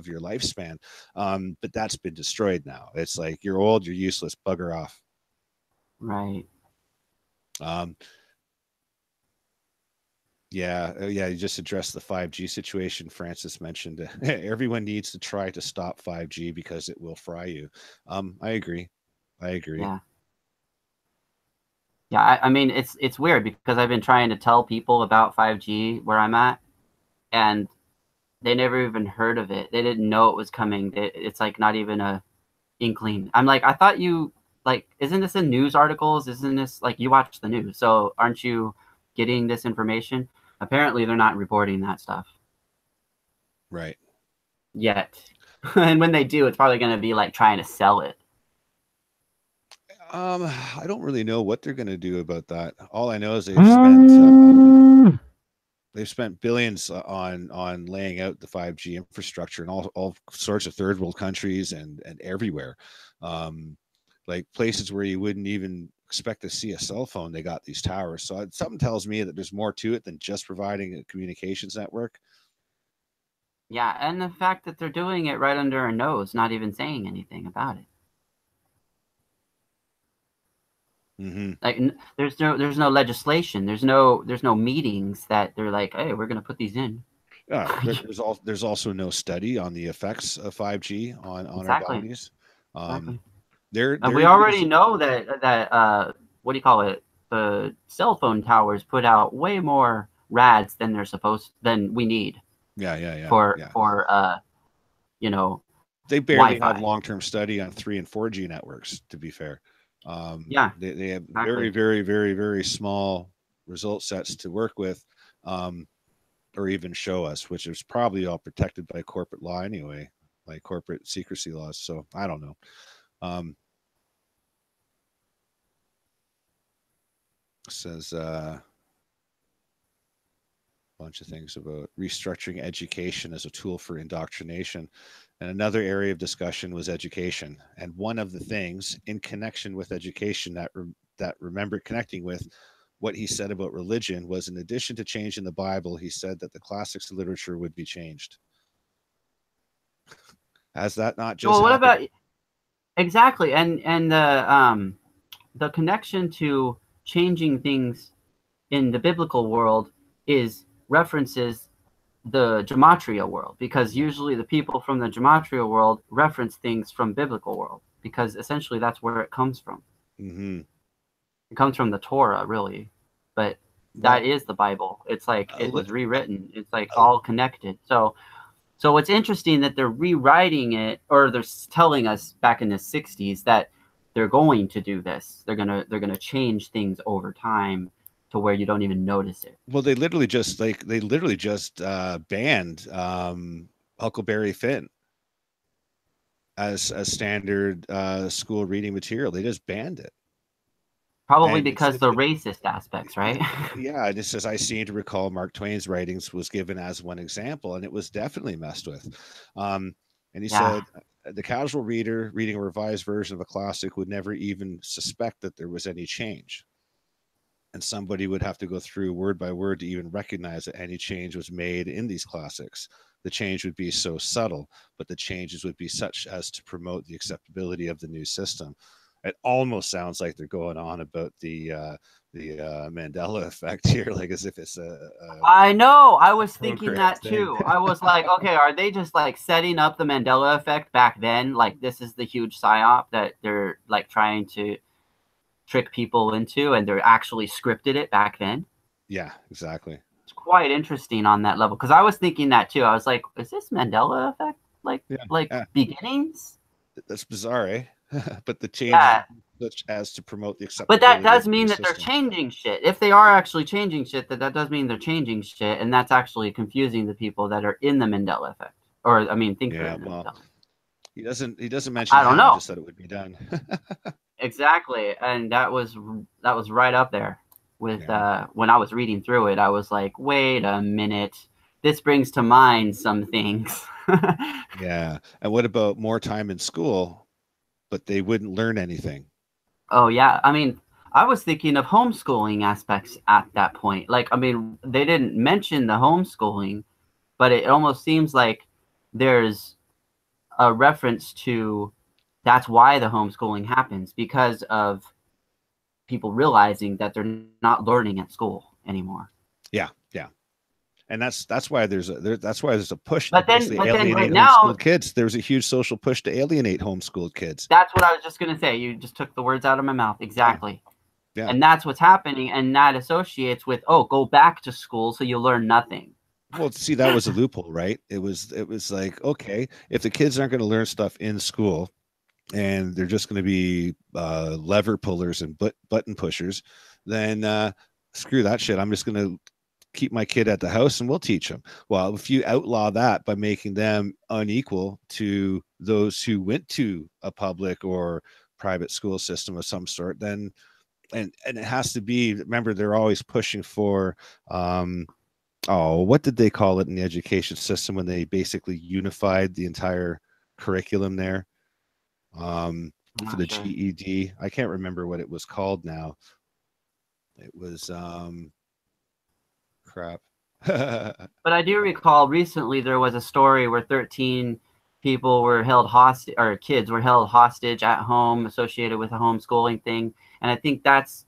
your lifespan. But that's been destroyed now. It's like, you're old, you're useless, bugger off.
Right.
You just addressed the 5G situation. Francis mentioned everyone needs to try to stop 5G because it will fry you. I agree.
Yeah, I mean, it's weird because I've been trying to tell people about 5G where I'm at, and they never even heard of it. They didn't know it was coming. It's like not even a inkling. I'm like, I thought you like, isn't this in news articles? Isn't this like you watch the news? So aren't you getting this information? Apparently, they're not reporting that stuff.
Right.
Yet. And when they do, it's probably going to be like trying to sell it.
I don't really know what they're going to do about that. All I know is they've spent billions on laying out the 5G infrastructure in all sorts of third world countries and everywhere. Like places where you wouldn't even expect to see a cell phone, they got these towers. So something tells me that there's more to it than just providing a communications network.
Yeah, and the fact that they're doing it right under our nose, not even saying anything about it.
Mm-hmm.
Like there's no legislation. There's no meetings that they're like, hey, we're gonna put these in.
There's also no study on the effects of 5G on
Exactly.
our bodies.
Exactly.
There
And we already know that what do you call it? The cell phone towers put out way more rads than we need.
Yeah.
For
They barely
Wi-Fi.
have long-term study on 3 and 4G networks, to be fair.
Yeah,
they have
exactly.
very small result sets to work with, or even show us, which is probably all protected by corporate law anyway, like corporate secrecy laws. So I don't know. Says a bunch of things about restructuring education as a tool for indoctrination. And another area of discussion was education. And one of the things in connection with education that remembered connecting with what he said about religion was, in addition to changing the Bible, he said that the classics literature would be changed. Has that not just
well, what
happened?
about exactly and the connection to changing things in the biblical world is references the gematria world, because usually the people from the gematria world reference things from biblical world, because essentially that's where it comes from.
Mm-hmm.
It comes from the Torah, really, but that is the Bible. It's like it was rewritten. It's like all connected. So it's interesting that they're rewriting it, or they're telling us back in the 60s that they're going to do this. They're gonna change things over time to where you don't even notice it.
Well, they literally just banned Huckleberry Finn as standard school reading material. They just banned it.
Probably because the racist aspects, right?
Yeah, just as I seem to recall, Mark Twain's writings was given as one example, and it was definitely messed with. And he said the casual reader reading a revised version of a classic would never even suspect that there was any change. And somebody would have to go through word by word to even recognize that any change was made in these classics. The change would be so subtle, but the changes would be such as to promote the acceptability of the new system. It almost sounds like they're going on about the Mandela effect here, like as if it's
I know. I was thinking that too. I was like, okay, are they just like setting up the Mandela effect back then? Like this is the huge psyop that they're like trying to trick people into, and they're actually scripted it back then.
Yeah, exactly.
It's quite interesting on that level, because I was thinking that too. I was like, is this Mandela effect beginnings?
That's bizarre, eh? But the change such as to promote the acceptability.
But that does mean that they're changing shit. If they are actually changing shit, that does mean they're changing shit, and that's actually confusing the people that are in the Mandela effect, or I mean, think they're in the Mandela.
He doesn't mention.
I don't know.
Just that it would be done.
Exactly, and that was right up there with when I was reading through it. I was like, wait a minute, this brings to mind some things.
Yeah, and what about more time in school, but they wouldn't learn anything?
Oh yeah, I mean, I was thinking of homeschooling aspects at that point. Like, I mean, they didn't mention the homeschooling, but it almost seems like there's a reference to that's why the homeschooling happens, because of people realizing that they're not learning at school anymore.
Yeah. And that's why there's a push
but
to
then
alienate
right
homeschooled
now,
kids. There's a huge social push to alienate homeschooled kids.
That's what I was just going to say. You just took the words out of my mouth. Exactly.
Yeah.
And that's what's happening. And that associates with, go back to school so you learn nothing.
Well, see, that was a loophole, right? It was like, okay, if the kids aren't going to learn stuff in school, and they're just going to be lever pullers and button pushers, then screw that shit. I'm just going to keep my kid at the house and we'll teach them. Well, if you outlaw that by making them unequal to those who went to a public or private school system of some sort, then and it has to be, remember, they're always pushing for what did they call it in the education system when they basically unified the entire curriculum there?
I'm
For
not
the
sure.
GED. I can't remember what it was called now. It was crap.
But I do recall recently there was a story where 13 people were held hostage, or kids were held hostage at home associated with a homeschooling thing. And I think that's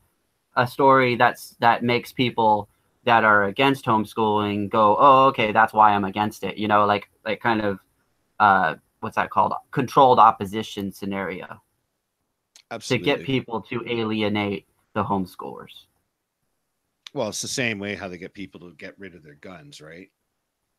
a story that makes people that are against homeschooling go, oh, okay, that's why I'm against it. You know, like kind of what's that called? Controlled opposition scenario to get
Absolutely.
people to alienate the homeschoolers.
Well, it's the same way how they get people to get rid of their guns, right?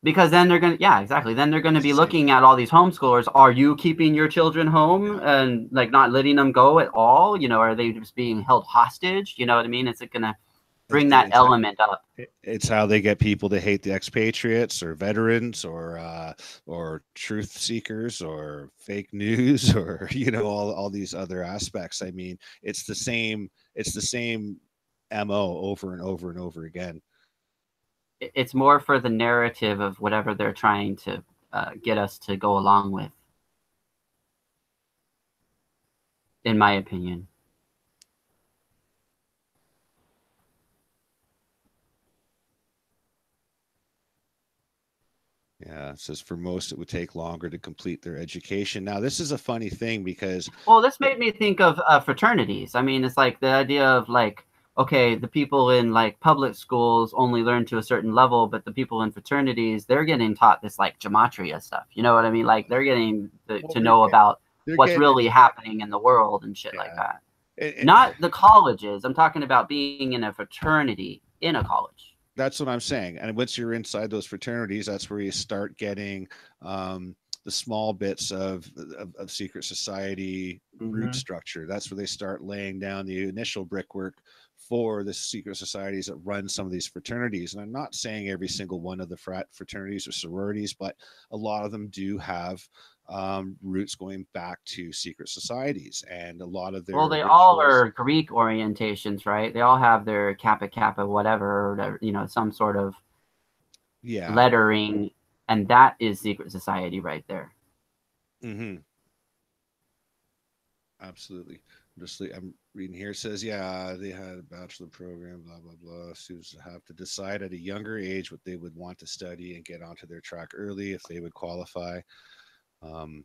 Because then they're going to, yeah, exactly. Then they're going to
It's
be
the same
looking
thing.
at all these homeschoolers. Are you keeping your children home
Yeah.
and like not letting them go at all? You know, are they just being held hostage? You know what I mean? It's going to bring that
It's
element up.
it's how they get people to hate the expatriates or veterans or truth seekers or fake news or all these other aspects. I mean, it's the same mo over and over and over again.
It's more for the narrative of whatever they're trying to get us to go along with, in my opinion.
Yeah, it says for most it would take longer to complete their education. Now, this is a funny thing because
Well, this
the,
made me think of fraternities. I mean, it's like the idea of like, okay, the people in like public schools only learn to a certain level, but the people in fraternities, they're getting taught this like gematria stuff. You know what I mean? Like they're getting
well,
to know about
they're
what's
getting
really happening in the world and shit like
yeah.
that.
It,
Not the colleges. I'm talking about being in a fraternity in a college.
that's what I'm saying. And once you're inside those fraternities, that's where you start getting the small bits of secret society root
Mm-hmm.
structure. That's where they start laying down the initial brickwork for the secret societies that run some of these fraternities. And I'm not saying every single one of the fraternities or sororities, but a lot of them do have roots going back to secret societies, and a lot of
Well,
their
they all
rituals.
are Greek orientations, right? They all have their Kappa Kappa, whatever, you know, some sort of
Yeah.
lettering, and that is secret society right there.
Hmm. Absolutely. I'm reading here. It says, yeah, they had a bachelor program, blah, blah, blah. Students have to decide at a younger age what they would want to study and get onto their track early if they would qualify. Um,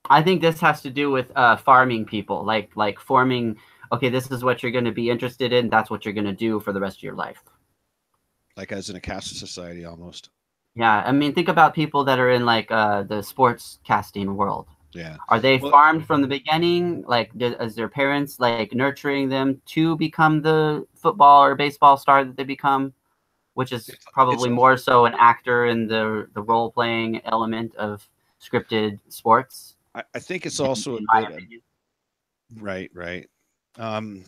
I think this has to do with farming people, like forming. Okay, this is what you're going to be interested in. That's what you're going to do for the rest of your life.
like as in a caste society almost.
Yeah, I mean, think about people that are in like the sports casting world.
Yeah.
Are they
Well,
farmed from the beginning? Like, is their parents like nurturing them to become the football or baseball star that they become? Which is
it's
probably
all,
more so an actor in the role playing element of scripted sports,
I think it's also a
in my
bit of,
opinion.
right, right. Um,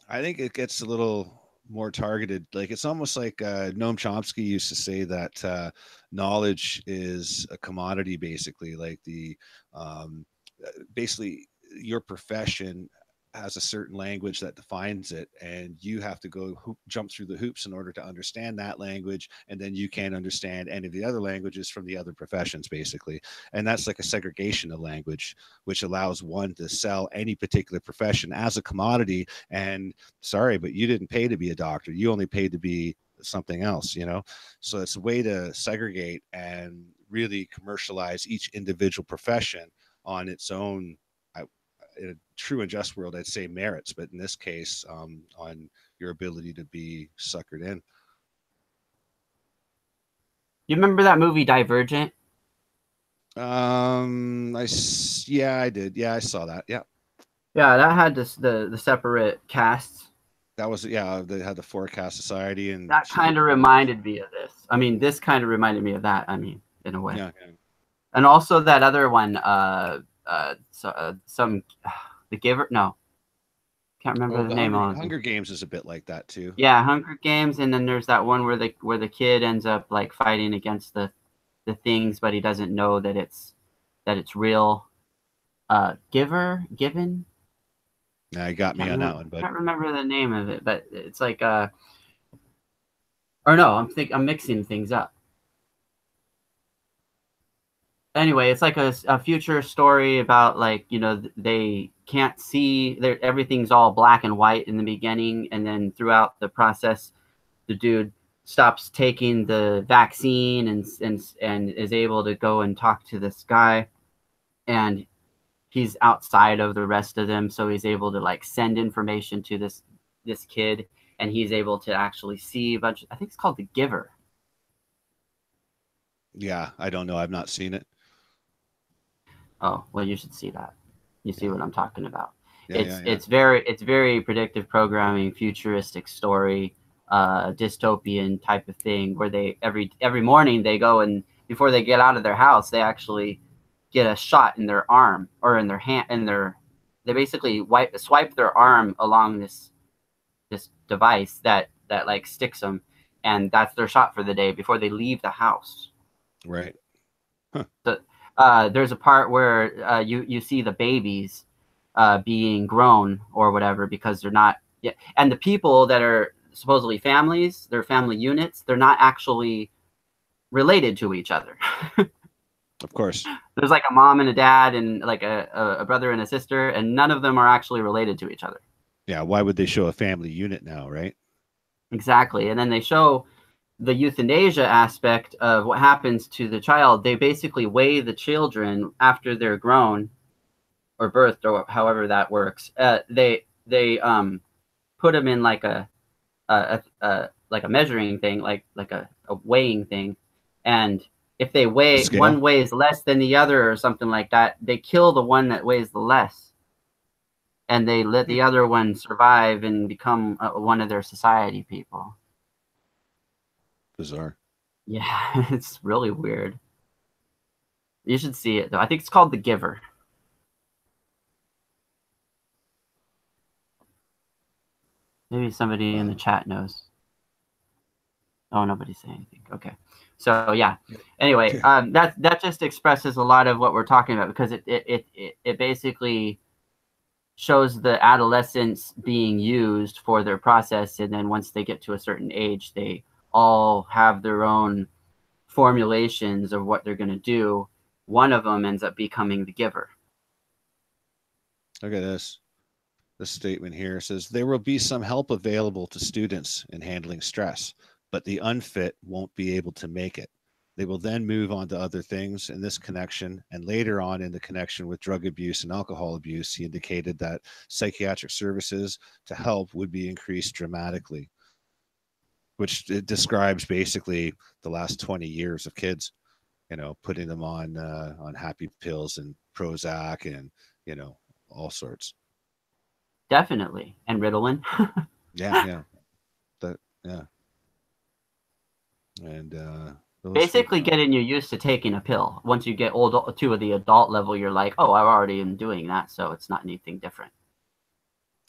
I think it gets a little more targeted. Like it's almost like Noam Chomsky used to say that knowledge is a commodity, basically. Like basically your profession has a certain language that defines it, and you have to jump through the hoops in order to understand that language, and then you can't understand any of the other languages from the other professions, basically. And that's like a segregation of language, which allows one to sell any particular profession as a commodity. And sorry, but you didn't pay to be a doctor, you only paid to be something else. So it's a way to segregate and really commercialize each individual profession on its own. In a true and just world, I'd say merits, but in this case, on your ability to be suckered in.
You remember that movie Divergent?
Yeah, I did. Yeah, I saw that. Yeah,
Yeah, that had this the separate casts.
that was, yeah. They had the Forecast Society, and
That kind of reminded me of this. I mean, this kind of reminded me of that. I mean, in a way.
yeah, yeah.
And also that other one, The Giver. No, can't remember
Oh,
the
the
name of it.
Hunger Games is a bit like that too.
Yeah, Hunger Games, and then there's that one where the kid ends up like fighting against the things, but he doesn't know that it's real. Given.
Now you got me on that one, but
Can't remember the name of it, but it's like or no, I'm mixing things up. Anyway, it's like a future story about, like, they can't see, everything's all black and white in the beginning, and then throughout the process the dude stops taking the vaccine and is able to go and talk to this guy, and he's outside of the rest of them, so he's able to like send information to this kid, and he's able to actually see a bunch. I think it's called The Giver.
yeah, I don't know. I've not seen it.
Oh, well, you should see that. You see what I'm talking about.
Yeah.
It's very predictive programming, futuristic story, dystopian type of thing, where they every morning they go, and before they get out of their house, they actually get a shot in their arm or in their hand, they basically swipe their arm along this device that like sticks them, and that's their shot for the day before they leave the house.
Right.
So, there's a part where you see the babies being grown or whatever, because they're not yet, and the people that are supposedly families, they're family units, they're not actually related to each other.
Of course.
There's like a mom and a dad and like a brother and a sister, and none of them are actually related to each other.
Yeah, why would they show a family unit now, right?
Exactly. And then they show the euthanasia aspect of what happens to the child. They basically weigh the children after they're grown or birthed, or however that works. They put them in like a measuring thing, like a weighing thing, and if they weigh, one weighs less than the other or something like that, they kill the one that weighs the less, and they let the other one survive and become one of their society people.
Bizarre.
Yeah, it's really weird. You should see it though. I think it's called The Giver. Maybe somebody in the chat knows. Oh, nobody's saying anything. Okay. So yeah. Anyway, that just expresses a lot of what we're talking about, because it basically shows the adolescents being used for their process, and then once they get to a certain age, they all have their own formulations of what they're going to do. One of them ends up becoming the giver.
Look at this. This statement here says there will be some help available to students in handling stress, but the unfit won't be able to make it. They will then move on to other things in this connection, and later on in the connection with drug abuse and alcohol abuse, he indicated that psychiatric services to help would be increased dramatically, which it describes basically the last 20 years of kids, putting them on happy pills and Prozac and, all sorts.
Definitely. And Ritalin.
Yeah. And
basically getting you used to taking a pill. Once you get old to the adult level, you're like, oh, I already am doing that, so it's not anything different.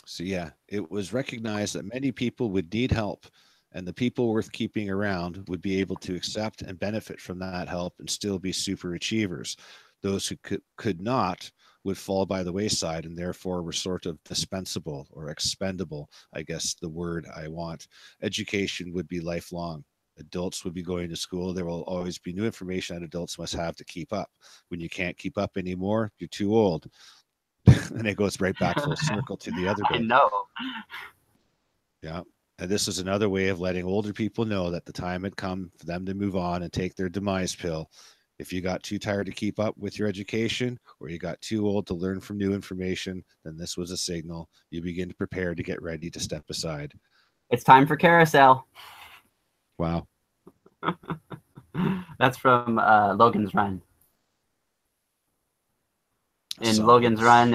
So yeah, it was recognized that many people would need help, and the people worth keeping around would be able to accept and benefit from that help and still be super achievers. Those who could not would fall by the wayside, and therefore were sort of dispensable or expendable, I guess the word I want. Education would be lifelong. Adults would be going to school. There will always be new information that adults must have to keep up. When you can't keep up anymore, you're too old. And it goes right back full circle to the other bit.
I know.
Yeah. And this is another way of letting older people know that the time had come for them to move on and take their demise pill. If you got too tired to keep up with your education, or you got too old to learn from new information, then this was a signal. You begin to prepare to get ready to step aside.
It's time for carousel.
Wow.
That's from Logan's Run. In Logan's Run,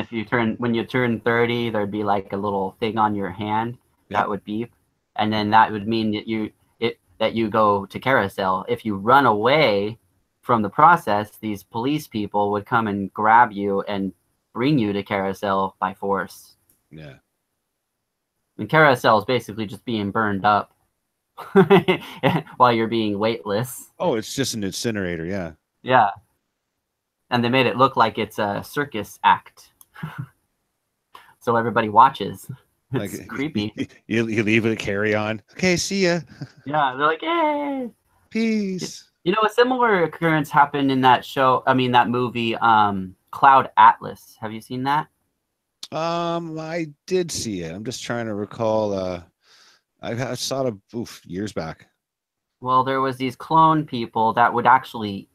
when you turn 30, there'd be like a little thing on your hand that would beep, and then that would mean that you go to carousel. If you run away from the process, these police people would come and grab you and bring you to carousel by force.
Yeah.
And carousel is basically just being burned up while you're being weightless.
Oh, it's just an incinerator. Yeah.
Yeah. And they made it look like it's a circus act. So everybody watches. It's
Like
creepy.
you leave it a carry on. Okay, see ya.
Yeah, they're like, hey.
Peace.
You know, a similar occurrence happened in that show. I mean, that movie, Cloud Atlas. Have you seen that?
I did see it. I'm just trying to recall. I saw it years back.
Well, there was these clone people that would actually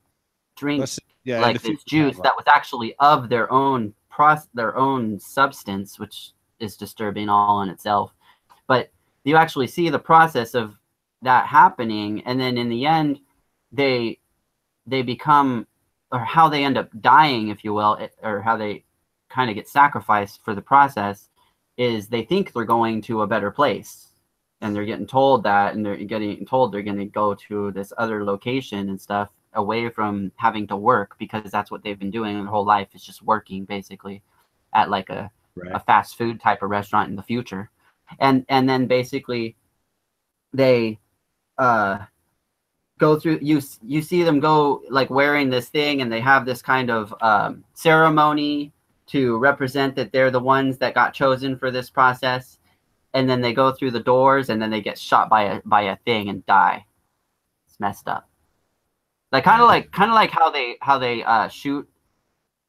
drink like this juice that was actually of their own substance, which is disturbing all in itself. But you actually see the process of that happening, and then in the end, they become, or how they end up dying, if you will, or how they kind of get sacrificed for the process, is they think they're going to a better place, and they're getting told that, and they're getting told they're going to go to this other location and stuff, away from having to work, because that's what they've been doing their whole life, is just working basically at like a fast food type of restaurant in the future. And then basically they go through, you see them go like wearing this thing, and they have this kind of ceremony to represent that they're the ones that got chosen for this process. And then they go through the doors, and then they get shot by a thing and die. It's messed up. Like kind of like how they shoot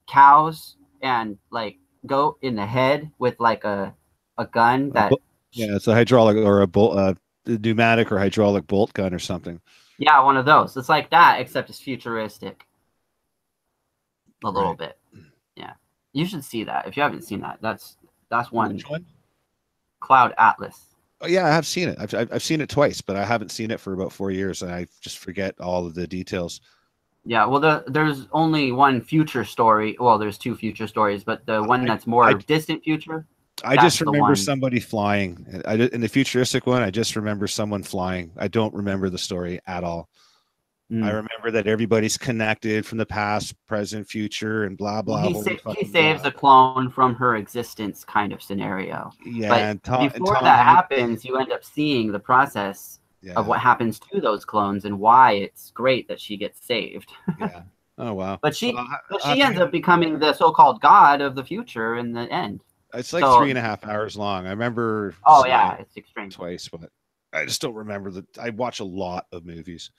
cows and like go in the head with like a gun that
it's a hydraulic or a bolt, pneumatic or hydraulic bolt gun or something.
Yeah, one of those. It's like that, except it's futuristic a little bit. Yeah, you should see that if you haven't seen that. That's one.
Which one?
Cloud Atlas.
Oh yeah, I have seen it. I've seen it twice, but I haven't seen it for about 4 years, and I just forget all of the details.
Yeah, well, there's only one future story. Well, there's two future stories, but the one that's more distant future.
I just remember somebody flying. In the futuristic one, I just remember someone flying. I don't remember the story at all. I remember that everybody's connected from the past, present, future, and blah blah.
He saves a clone from her existence, kind of scenario.
Yeah,
but before that happens, you end up seeing the process of what happens to those clones and why it's great that she gets saved.
Yeah. Oh wow.
But she ends up becoming the so-called god of the future in the end.
It's like 3.5 hours long. I remember.
Oh yeah, it's extreme.
Twice, but I just don't remember I watch a lot of movies.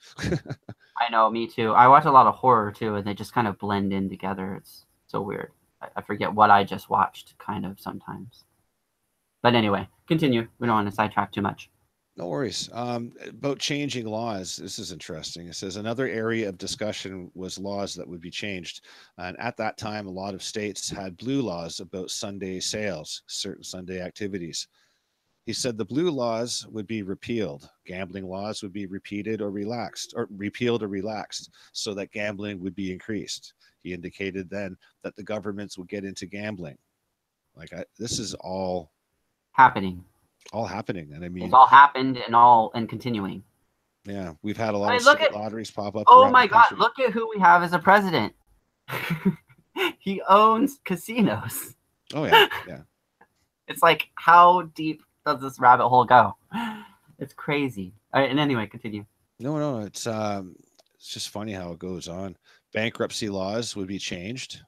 I know, me too. I watch a lot of horror too, and they just kind of blend in together. It's so weird. I forget what I just watched, kind of sometimes. But anyway, continue. We don't want to sidetrack too much.
No worries. About changing laws. This is interesting. It says another area of discussion was laws that would be changed. And at that time, a lot of states had blue laws about Sunday sales, certain Sunday activities. He said the blue laws would be repealed. Gambling laws would be repealed or relaxed, so that gambling would be increased. He indicated then that the governments would get into gambling. This is all
happening.
All happening. And I mean,
it's all happened and continuing.
Yeah, we've had a lot of lotteries pop up.
Oh my God, look at who we have as a president. He owns casinos.
Oh yeah, yeah.
It's like, how deep does this rabbit hole go? It's crazy. All right, and anyway, continue.
No, it's just funny how it goes on. Bankruptcy laws would be changed.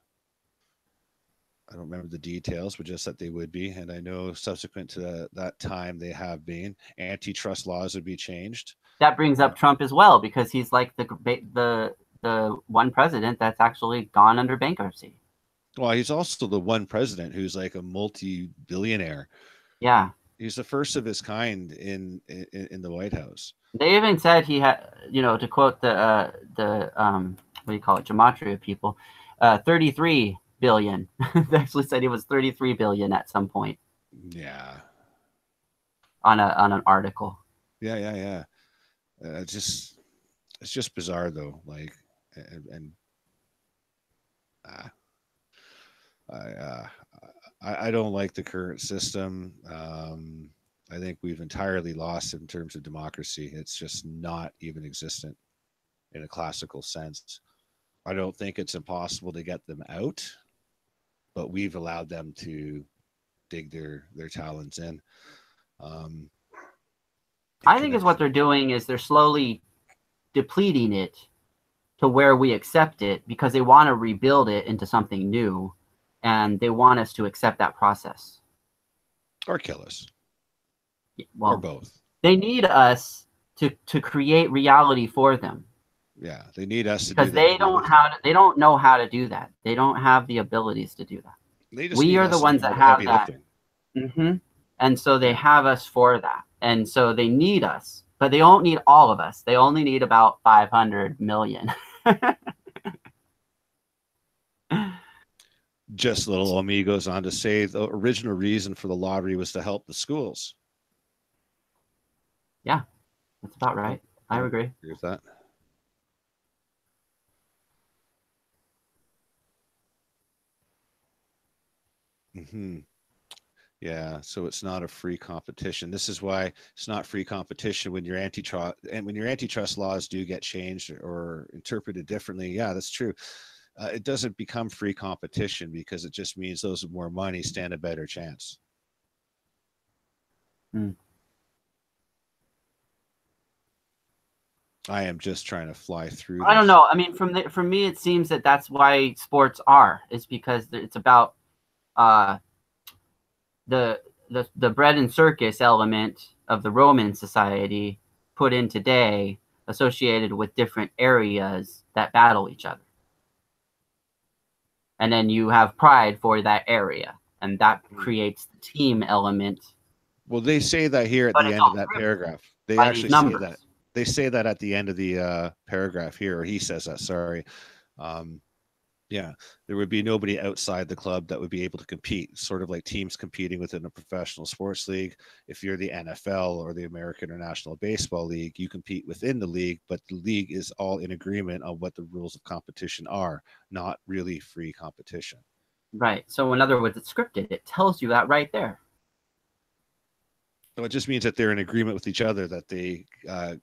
I don't remember the details, but just that they would be. And I know subsequent to that time, they have been. Antitrust laws would be changed.
That brings up Trump as well, because he's like the one president that's actually gone under bankruptcy.
Well, he's also the one president who's like a multi-billionaire.
Yeah.
He's the first of his kind in the White House.
They even said he had, to quote the what do you call it, gematria people, 33 billion. They actually said he was 33 billion at some point.
Yeah.
On an article.
Yeah. It's just bizarre though. Like, I don't like the current system. I think we've entirely lost in terms of democracy. It's just not even existent in a classical sense. I don't think it's impossible to get them out, but we've allowed them to dig their talons in.
I think is what they're doing is they're slowly depleting it to where we accept it because they want to rebuild it into something new, and they want us to accept that process.
Or kill us.
Well,
or both.
They need us to create reality for them.
Yeah, they need us
because
to do that.
They don't know how to do that. They don't have the abilities to do that. We are the ones that have that. And so they have us for that. And so they need us, but they don't need all of us. They only need about 500 million.
Just little Omi goes on to say the original reason for the lottery was to help the schools.
Yeah, that's about right. I agree
with that. Yeah, so it's not a free competition. This is why it's not free competition when your antitrust laws do get changed or interpreted differently. Yeah, that's true. It doesn't become free competition because it just means those with more money stand a better chance. I am just trying to fly through this.
I don't know. I mean, from me, it seems that that's why sports are. It's because it's about the bread and circus element of the Roman society put in today, associated with different areas that battle each other. And then you have pride for that area, and that creates the team element.
Well, they say that here at the end of that paragraph. They actually say that. They say that at the end of the paragraph here, or he says that, sorry. Yeah, there would be nobody outside the club that would be able to compete, sort of like teams competing within a professional sports league. If you're the NFL or the American or National Baseball League, you compete within the league, but the league is all in agreement on what the rules of competition are, not really free competition.
Right. So in other words, it's scripted. It tells you that right there.
So it just means that they're in agreement with each other that they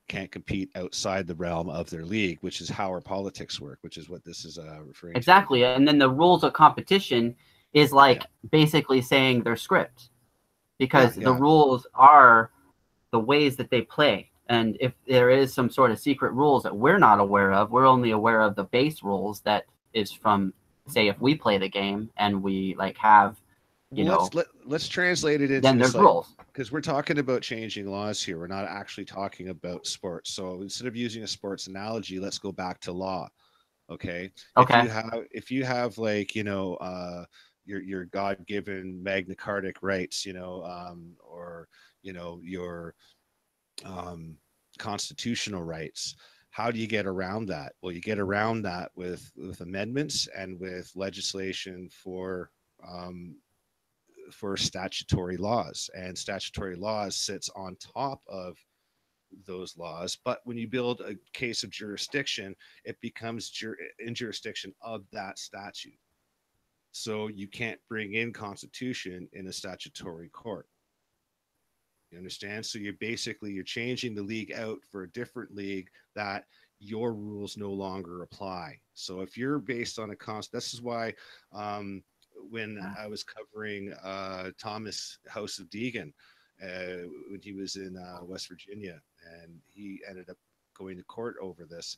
can't compete outside the realm of their league, which is how our politics work, which is what this is referring to.
Exactly. And then the rules of competition is like basically saying their script, because the rules are the ways that they play. And if there is some sort of secret rules that we're not aware of, we're only aware of the base rules that is from, say, if we play the game and we like have,
let's translate it into
then there's rules.
Because we're talking about changing laws here. We're not actually talking about sports. So instead of using a sports analogy, let's go back to law. Okay. If you have like, your God-given Magna Carta rights, or, your constitutional rights, how do you get around that? Well, you get around that with amendments and with legislation for statutory laws, and statutory laws sits on top of those laws. But when you build a case of jurisdiction, it becomes in jurisdiction of that statute. So you can't bring in constitution in a statutory court. You understand? So you're changing the league out for a different league that your rules no longer apply. So if you're based on this is why when I was covering Thomas House of Deegan when he was in West Virginia, and he ended up going to court over this.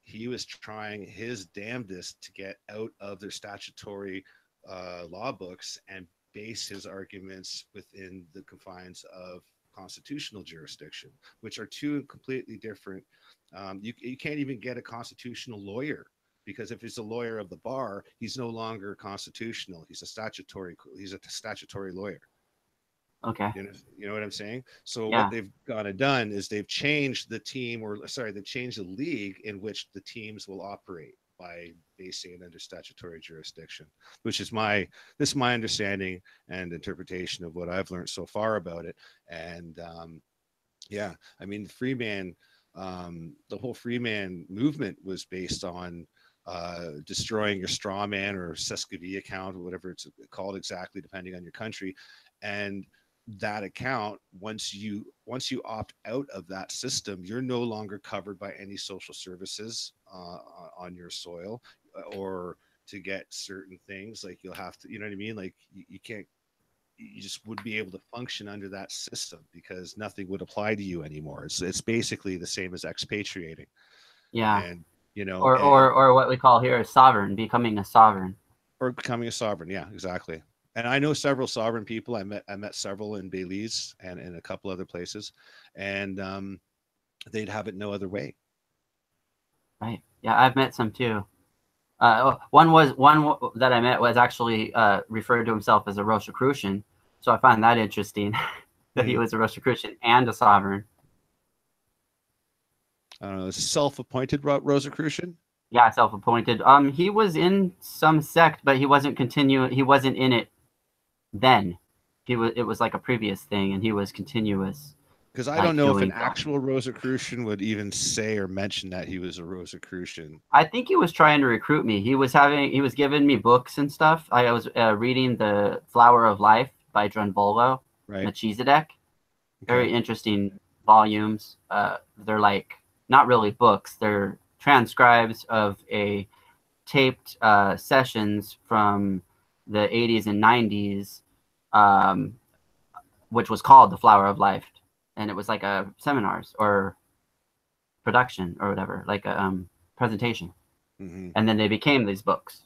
He was trying his damnedest to get out of their statutory law books and base his arguments within the confines of constitutional jurisdiction, which are two completely different. You can't even get a constitutional lawyer, because if he's a lawyer of the bar, he's no longer constitutional. He's a statutory lawyer.
Okay.
You know what I'm saying? So what they've gone and done is they've changed the they've changed the league in which the teams will operate by basing it under statutory jurisdiction, which is my understanding and interpretation of what I've learned so far about it. And I mean, the whole Freeman movement was based on destroying your straw man or sesquivia account, or whatever it's called exactly, depending on your country. And that account, once you opt out of that system, you're no longer covered by any social services on your soil, or to get certain things, like you'll have to, you know what I mean, like you can't, you just would be able to function under that system because nothing would apply to you anymore. It's basically the same as expatriating.
Yeah.
And you know,
Or what we call here a sovereign, becoming a sovereign.
or becoming a sovereign. Yeah, exactly. And I know several sovereign people. I met several in Belize and in a couple other places, and they'd have it no other way.
Right. Yeah, I've met some too. One that I met was actually referred to himself as a Rosicrucian, so I find that interesting that he was a Rosicrucian and a sovereign.
I don't know. Is self-appointed Rosicrucian?
Yeah, self-appointed. He was in some sect, but he wasn't He wasn't in it then. He was. It was like a previous thing, and he was continuous.
Because I don't know if an actual Rosicrucian would even say or mention that he was a Rosicrucian.
I think he was trying to recruit me. He was giving me books and stuff. I was reading The Flower of Life by Drunvalo,
right?
Melchizedek. Very interesting volumes. They're like not really books. They're transcribes of a taped sessions from the 80s and 90s, which was called The Flower of Life. And it was like a seminars or production or whatever, like a presentation. And then they became these books.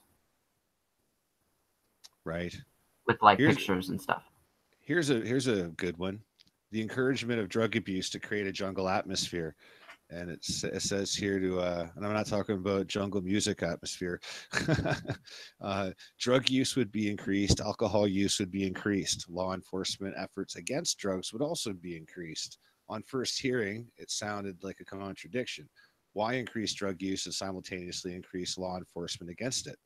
Right.
With like pictures and stuff.
Here's a good one. The encouragement of drug abuse to create a jungle atmosphere. And it says here to, and I'm not talking about jungle music atmosphere. Drug use would be increased. Alcohol use would be increased. Law enforcement efforts against drugs would also be increased. On first hearing, it sounded like a contradiction. Why increase drug use and simultaneously increase law enforcement against it?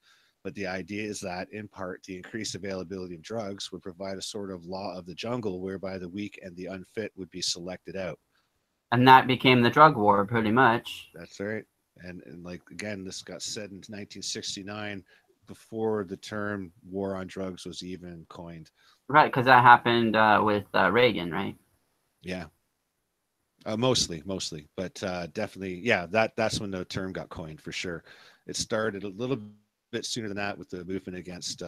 But the idea is that, in part, the increased availability of drugs would provide a sort of law of the jungle whereby the weak and the unfit would be selected out.
And that became the drug war, pretty much.
That's right. And like, again, this got said in 1969, before the term war on drugs was even coined.
Right, because that happened with Reagan, right?
Yeah. Mostly, but definitely, yeah. That's when the term got coined for sure. It started a little bit sooner than that with the movement against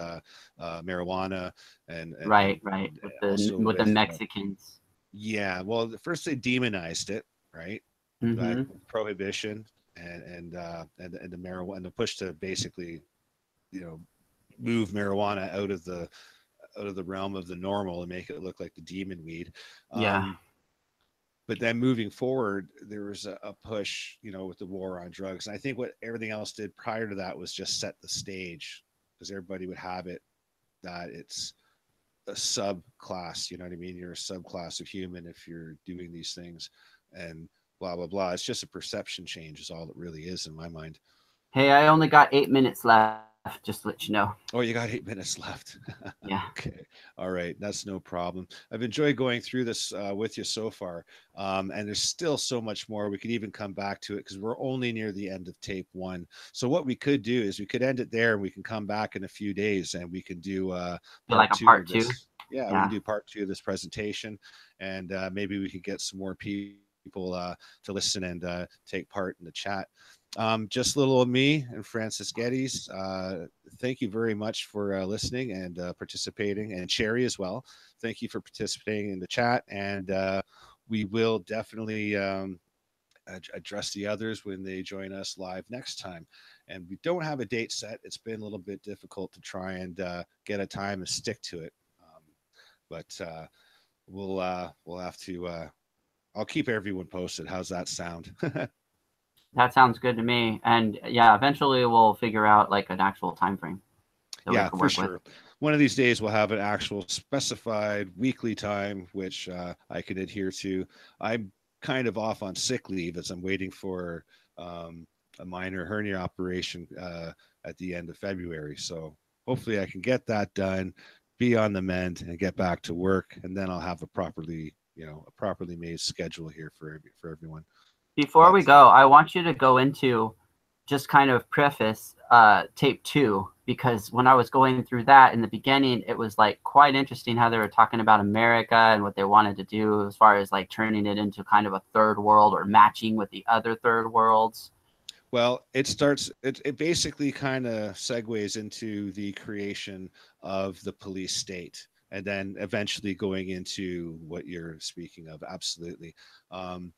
marijuana and
right with the Mexicans.
Yeah, well, first they demonized it, right? Prohibition and the marijuana, and the push to basically, move marijuana out of the realm of the normal and make it look like the demon weed.
Yeah.
But then moving forward, there was a push, with the war on drugs. And I think what everything else did prior to that was just set the stage, because everybody would have it that it's a subclass, you know what I mean? You're a subclass of human if you're doing these things, and blah, blah, blah. It's just a perception change is all it really is in my mind.
Hey, I only got 8 minutes left, just to let you know.
Oh, you got 8 minutes left.
Yeah.
Okay. All right. That's no problem. I've enjoyed going through this with you so far. And there's still so much more. We could even come back to it because we're only near the end of tape 1. So what we could do is we could end it there, and we can come back in a few days and we can do
part 2.
Yeah, we can do part 2 of this presentation, and maybe we could get some more people to listen and take part in the chat. Just little old me and Francis Geddes. Thank you very much for listening and participating, and Sherry as well. Thank you for participating in the chat, and we will definitely address the others when they join us live next time. And we don't have a date set. It's been a little bit difficult to try and get a time and stick to it, but we'll have to. I'll keep everyone posted. How's that sound?
That sounds good to me. And yeah, eventually we'll figure out like an actual time frame.
Yeah, for sure. One of these days we'll have an actual specified weekly time, which I can adhere to. I'm kind of off on sick leave as I'm waiting for a minor hernia operation at the end of February. So hopefully I can get that done, be on the mend, and get back to work. And then I'll have a properly made schedule here for everyone.
Before we go, I want you to go into just kind of preface tape 2, because when I was going through that in the beginning, it was like quite interesting how they were talking about America and what they wanted to do as far as like turning it into kind of a third world or matching with the other third worlds.
Well, it basically kind of segues into the creation of the police state, and then eventually going into what you're speaking of. Absolutely. Um,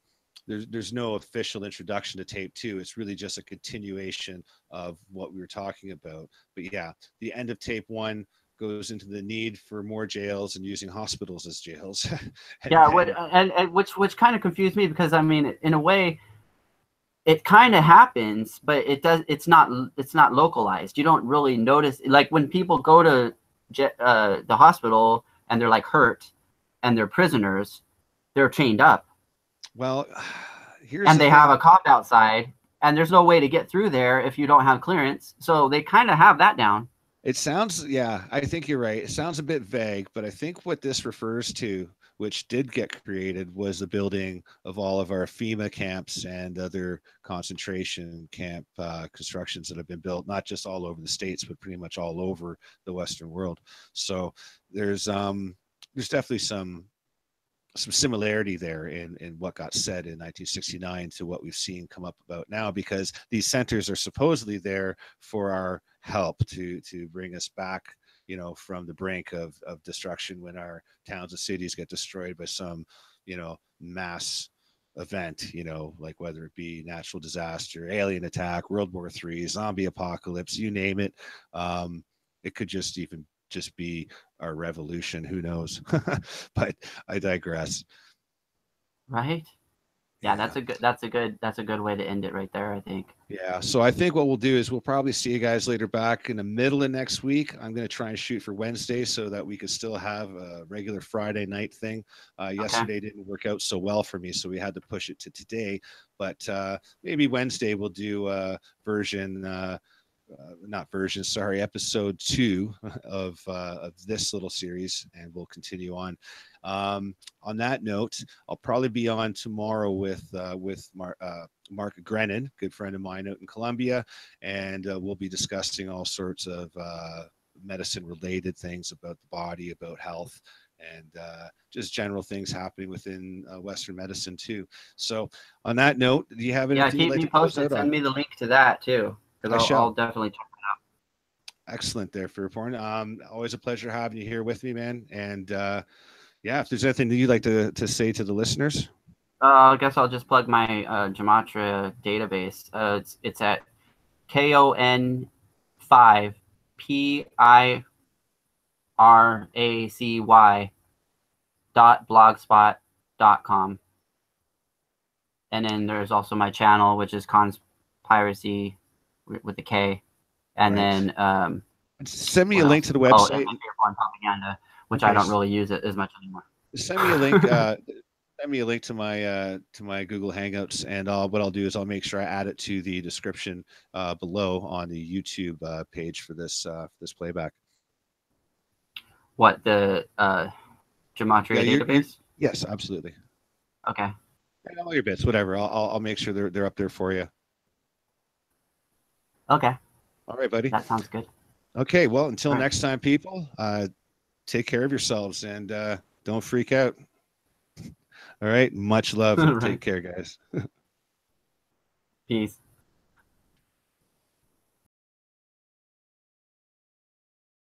there's no official introduction to tape two. It's really just a continuation of what we were talking about. But yeah, the end of tape one goes into the need for more jails and using hospitals as jails.
Yeah,
Then,
and which kind of confused me, because I mean, in a way, it kind of happens, but it's not localized. You don't really notice, like when people go to the hospital and they're like hurt and they're prisoners, they're chained up.
well, here's
And
the
they have
thing.
a cop outside, and there's no way to get through there if you don't have clearance. So they kind of have that down.
It sounds, yeah, I think you're right. It sounds a bit vague, but I think what this refers to, which did get created, was the building of all of our FEMA camps and other concentration camp constructions that have been built, not just all over the states, but pretty much all over the Western world. So there's definitely some similarity there in what got said in 1969 to what we've seen come up about now, because these centers are supposedly there for our help to bring us back, from the brink of destruction when our towns and cities get destroyed by some, mass event, like whether it be natural disaster, alien attack, World War III, zombie apocalypse, you name it. It could just be our revolution. Who knows? But I digress.
Right? Yeah,
Yeah.
that's a good way to end it right there, I think.
Yeah. So I think what we'll do is we'll probably see you guys later back in the middle of next week. I'm going to try and shoot for Wednesday so that we could still have a regular Friday night thing.
Okay.
Yesterday didn't work out so well for me, so we had to push it to today. But maybe Wednesday we'll do not version, sorry, episode 2 of this little series, and we'll continue on. On that note, I'll probably be on tomorrow with Mark Grennan, good friend of mine out in Colombia, and we'll be discussing all sorts of medicine-related things about the body, about health, and just general things happening within Western medicine too. So, on that note, do you have
Yeah,
anything you'd
keep
like
me
to close
posted.
out
Send
on?
me the link to that too,
I
because I'll
shall.
definitely check it
Excellent there, Fairporn. Always a pleasure having you here with me, man. And yeah, if there's anything that you'd like to say to the listeners.
I guess I'll just plug my Gematria database. It's at KON5 PIRACY.blogspot.com. And then there's also my channel, which is Conspiracy with the K. And
Right.
then
Send me a
what
link
else?
to the
Oh,
website.
and Foreign Propaganda, which I
Okay.
don't really use it as much anymore.
Send me a link. Send me a link to my Google Hangouts, and what I'll do is I'll make sure I add it to the description below on the YouTube page for this playback.
What, the Gematria
Yeah,
database?
yes, absolutely.
Okay.
And all your bits, whatever. I'll make sure they're up there for you.
Okay.
All right, buddy.
That sounds good.
Okay, well, until
All right.
next time, people, take care of yourselves and don't freak out. All right, much love and
Right.
take care, guys.
Peace.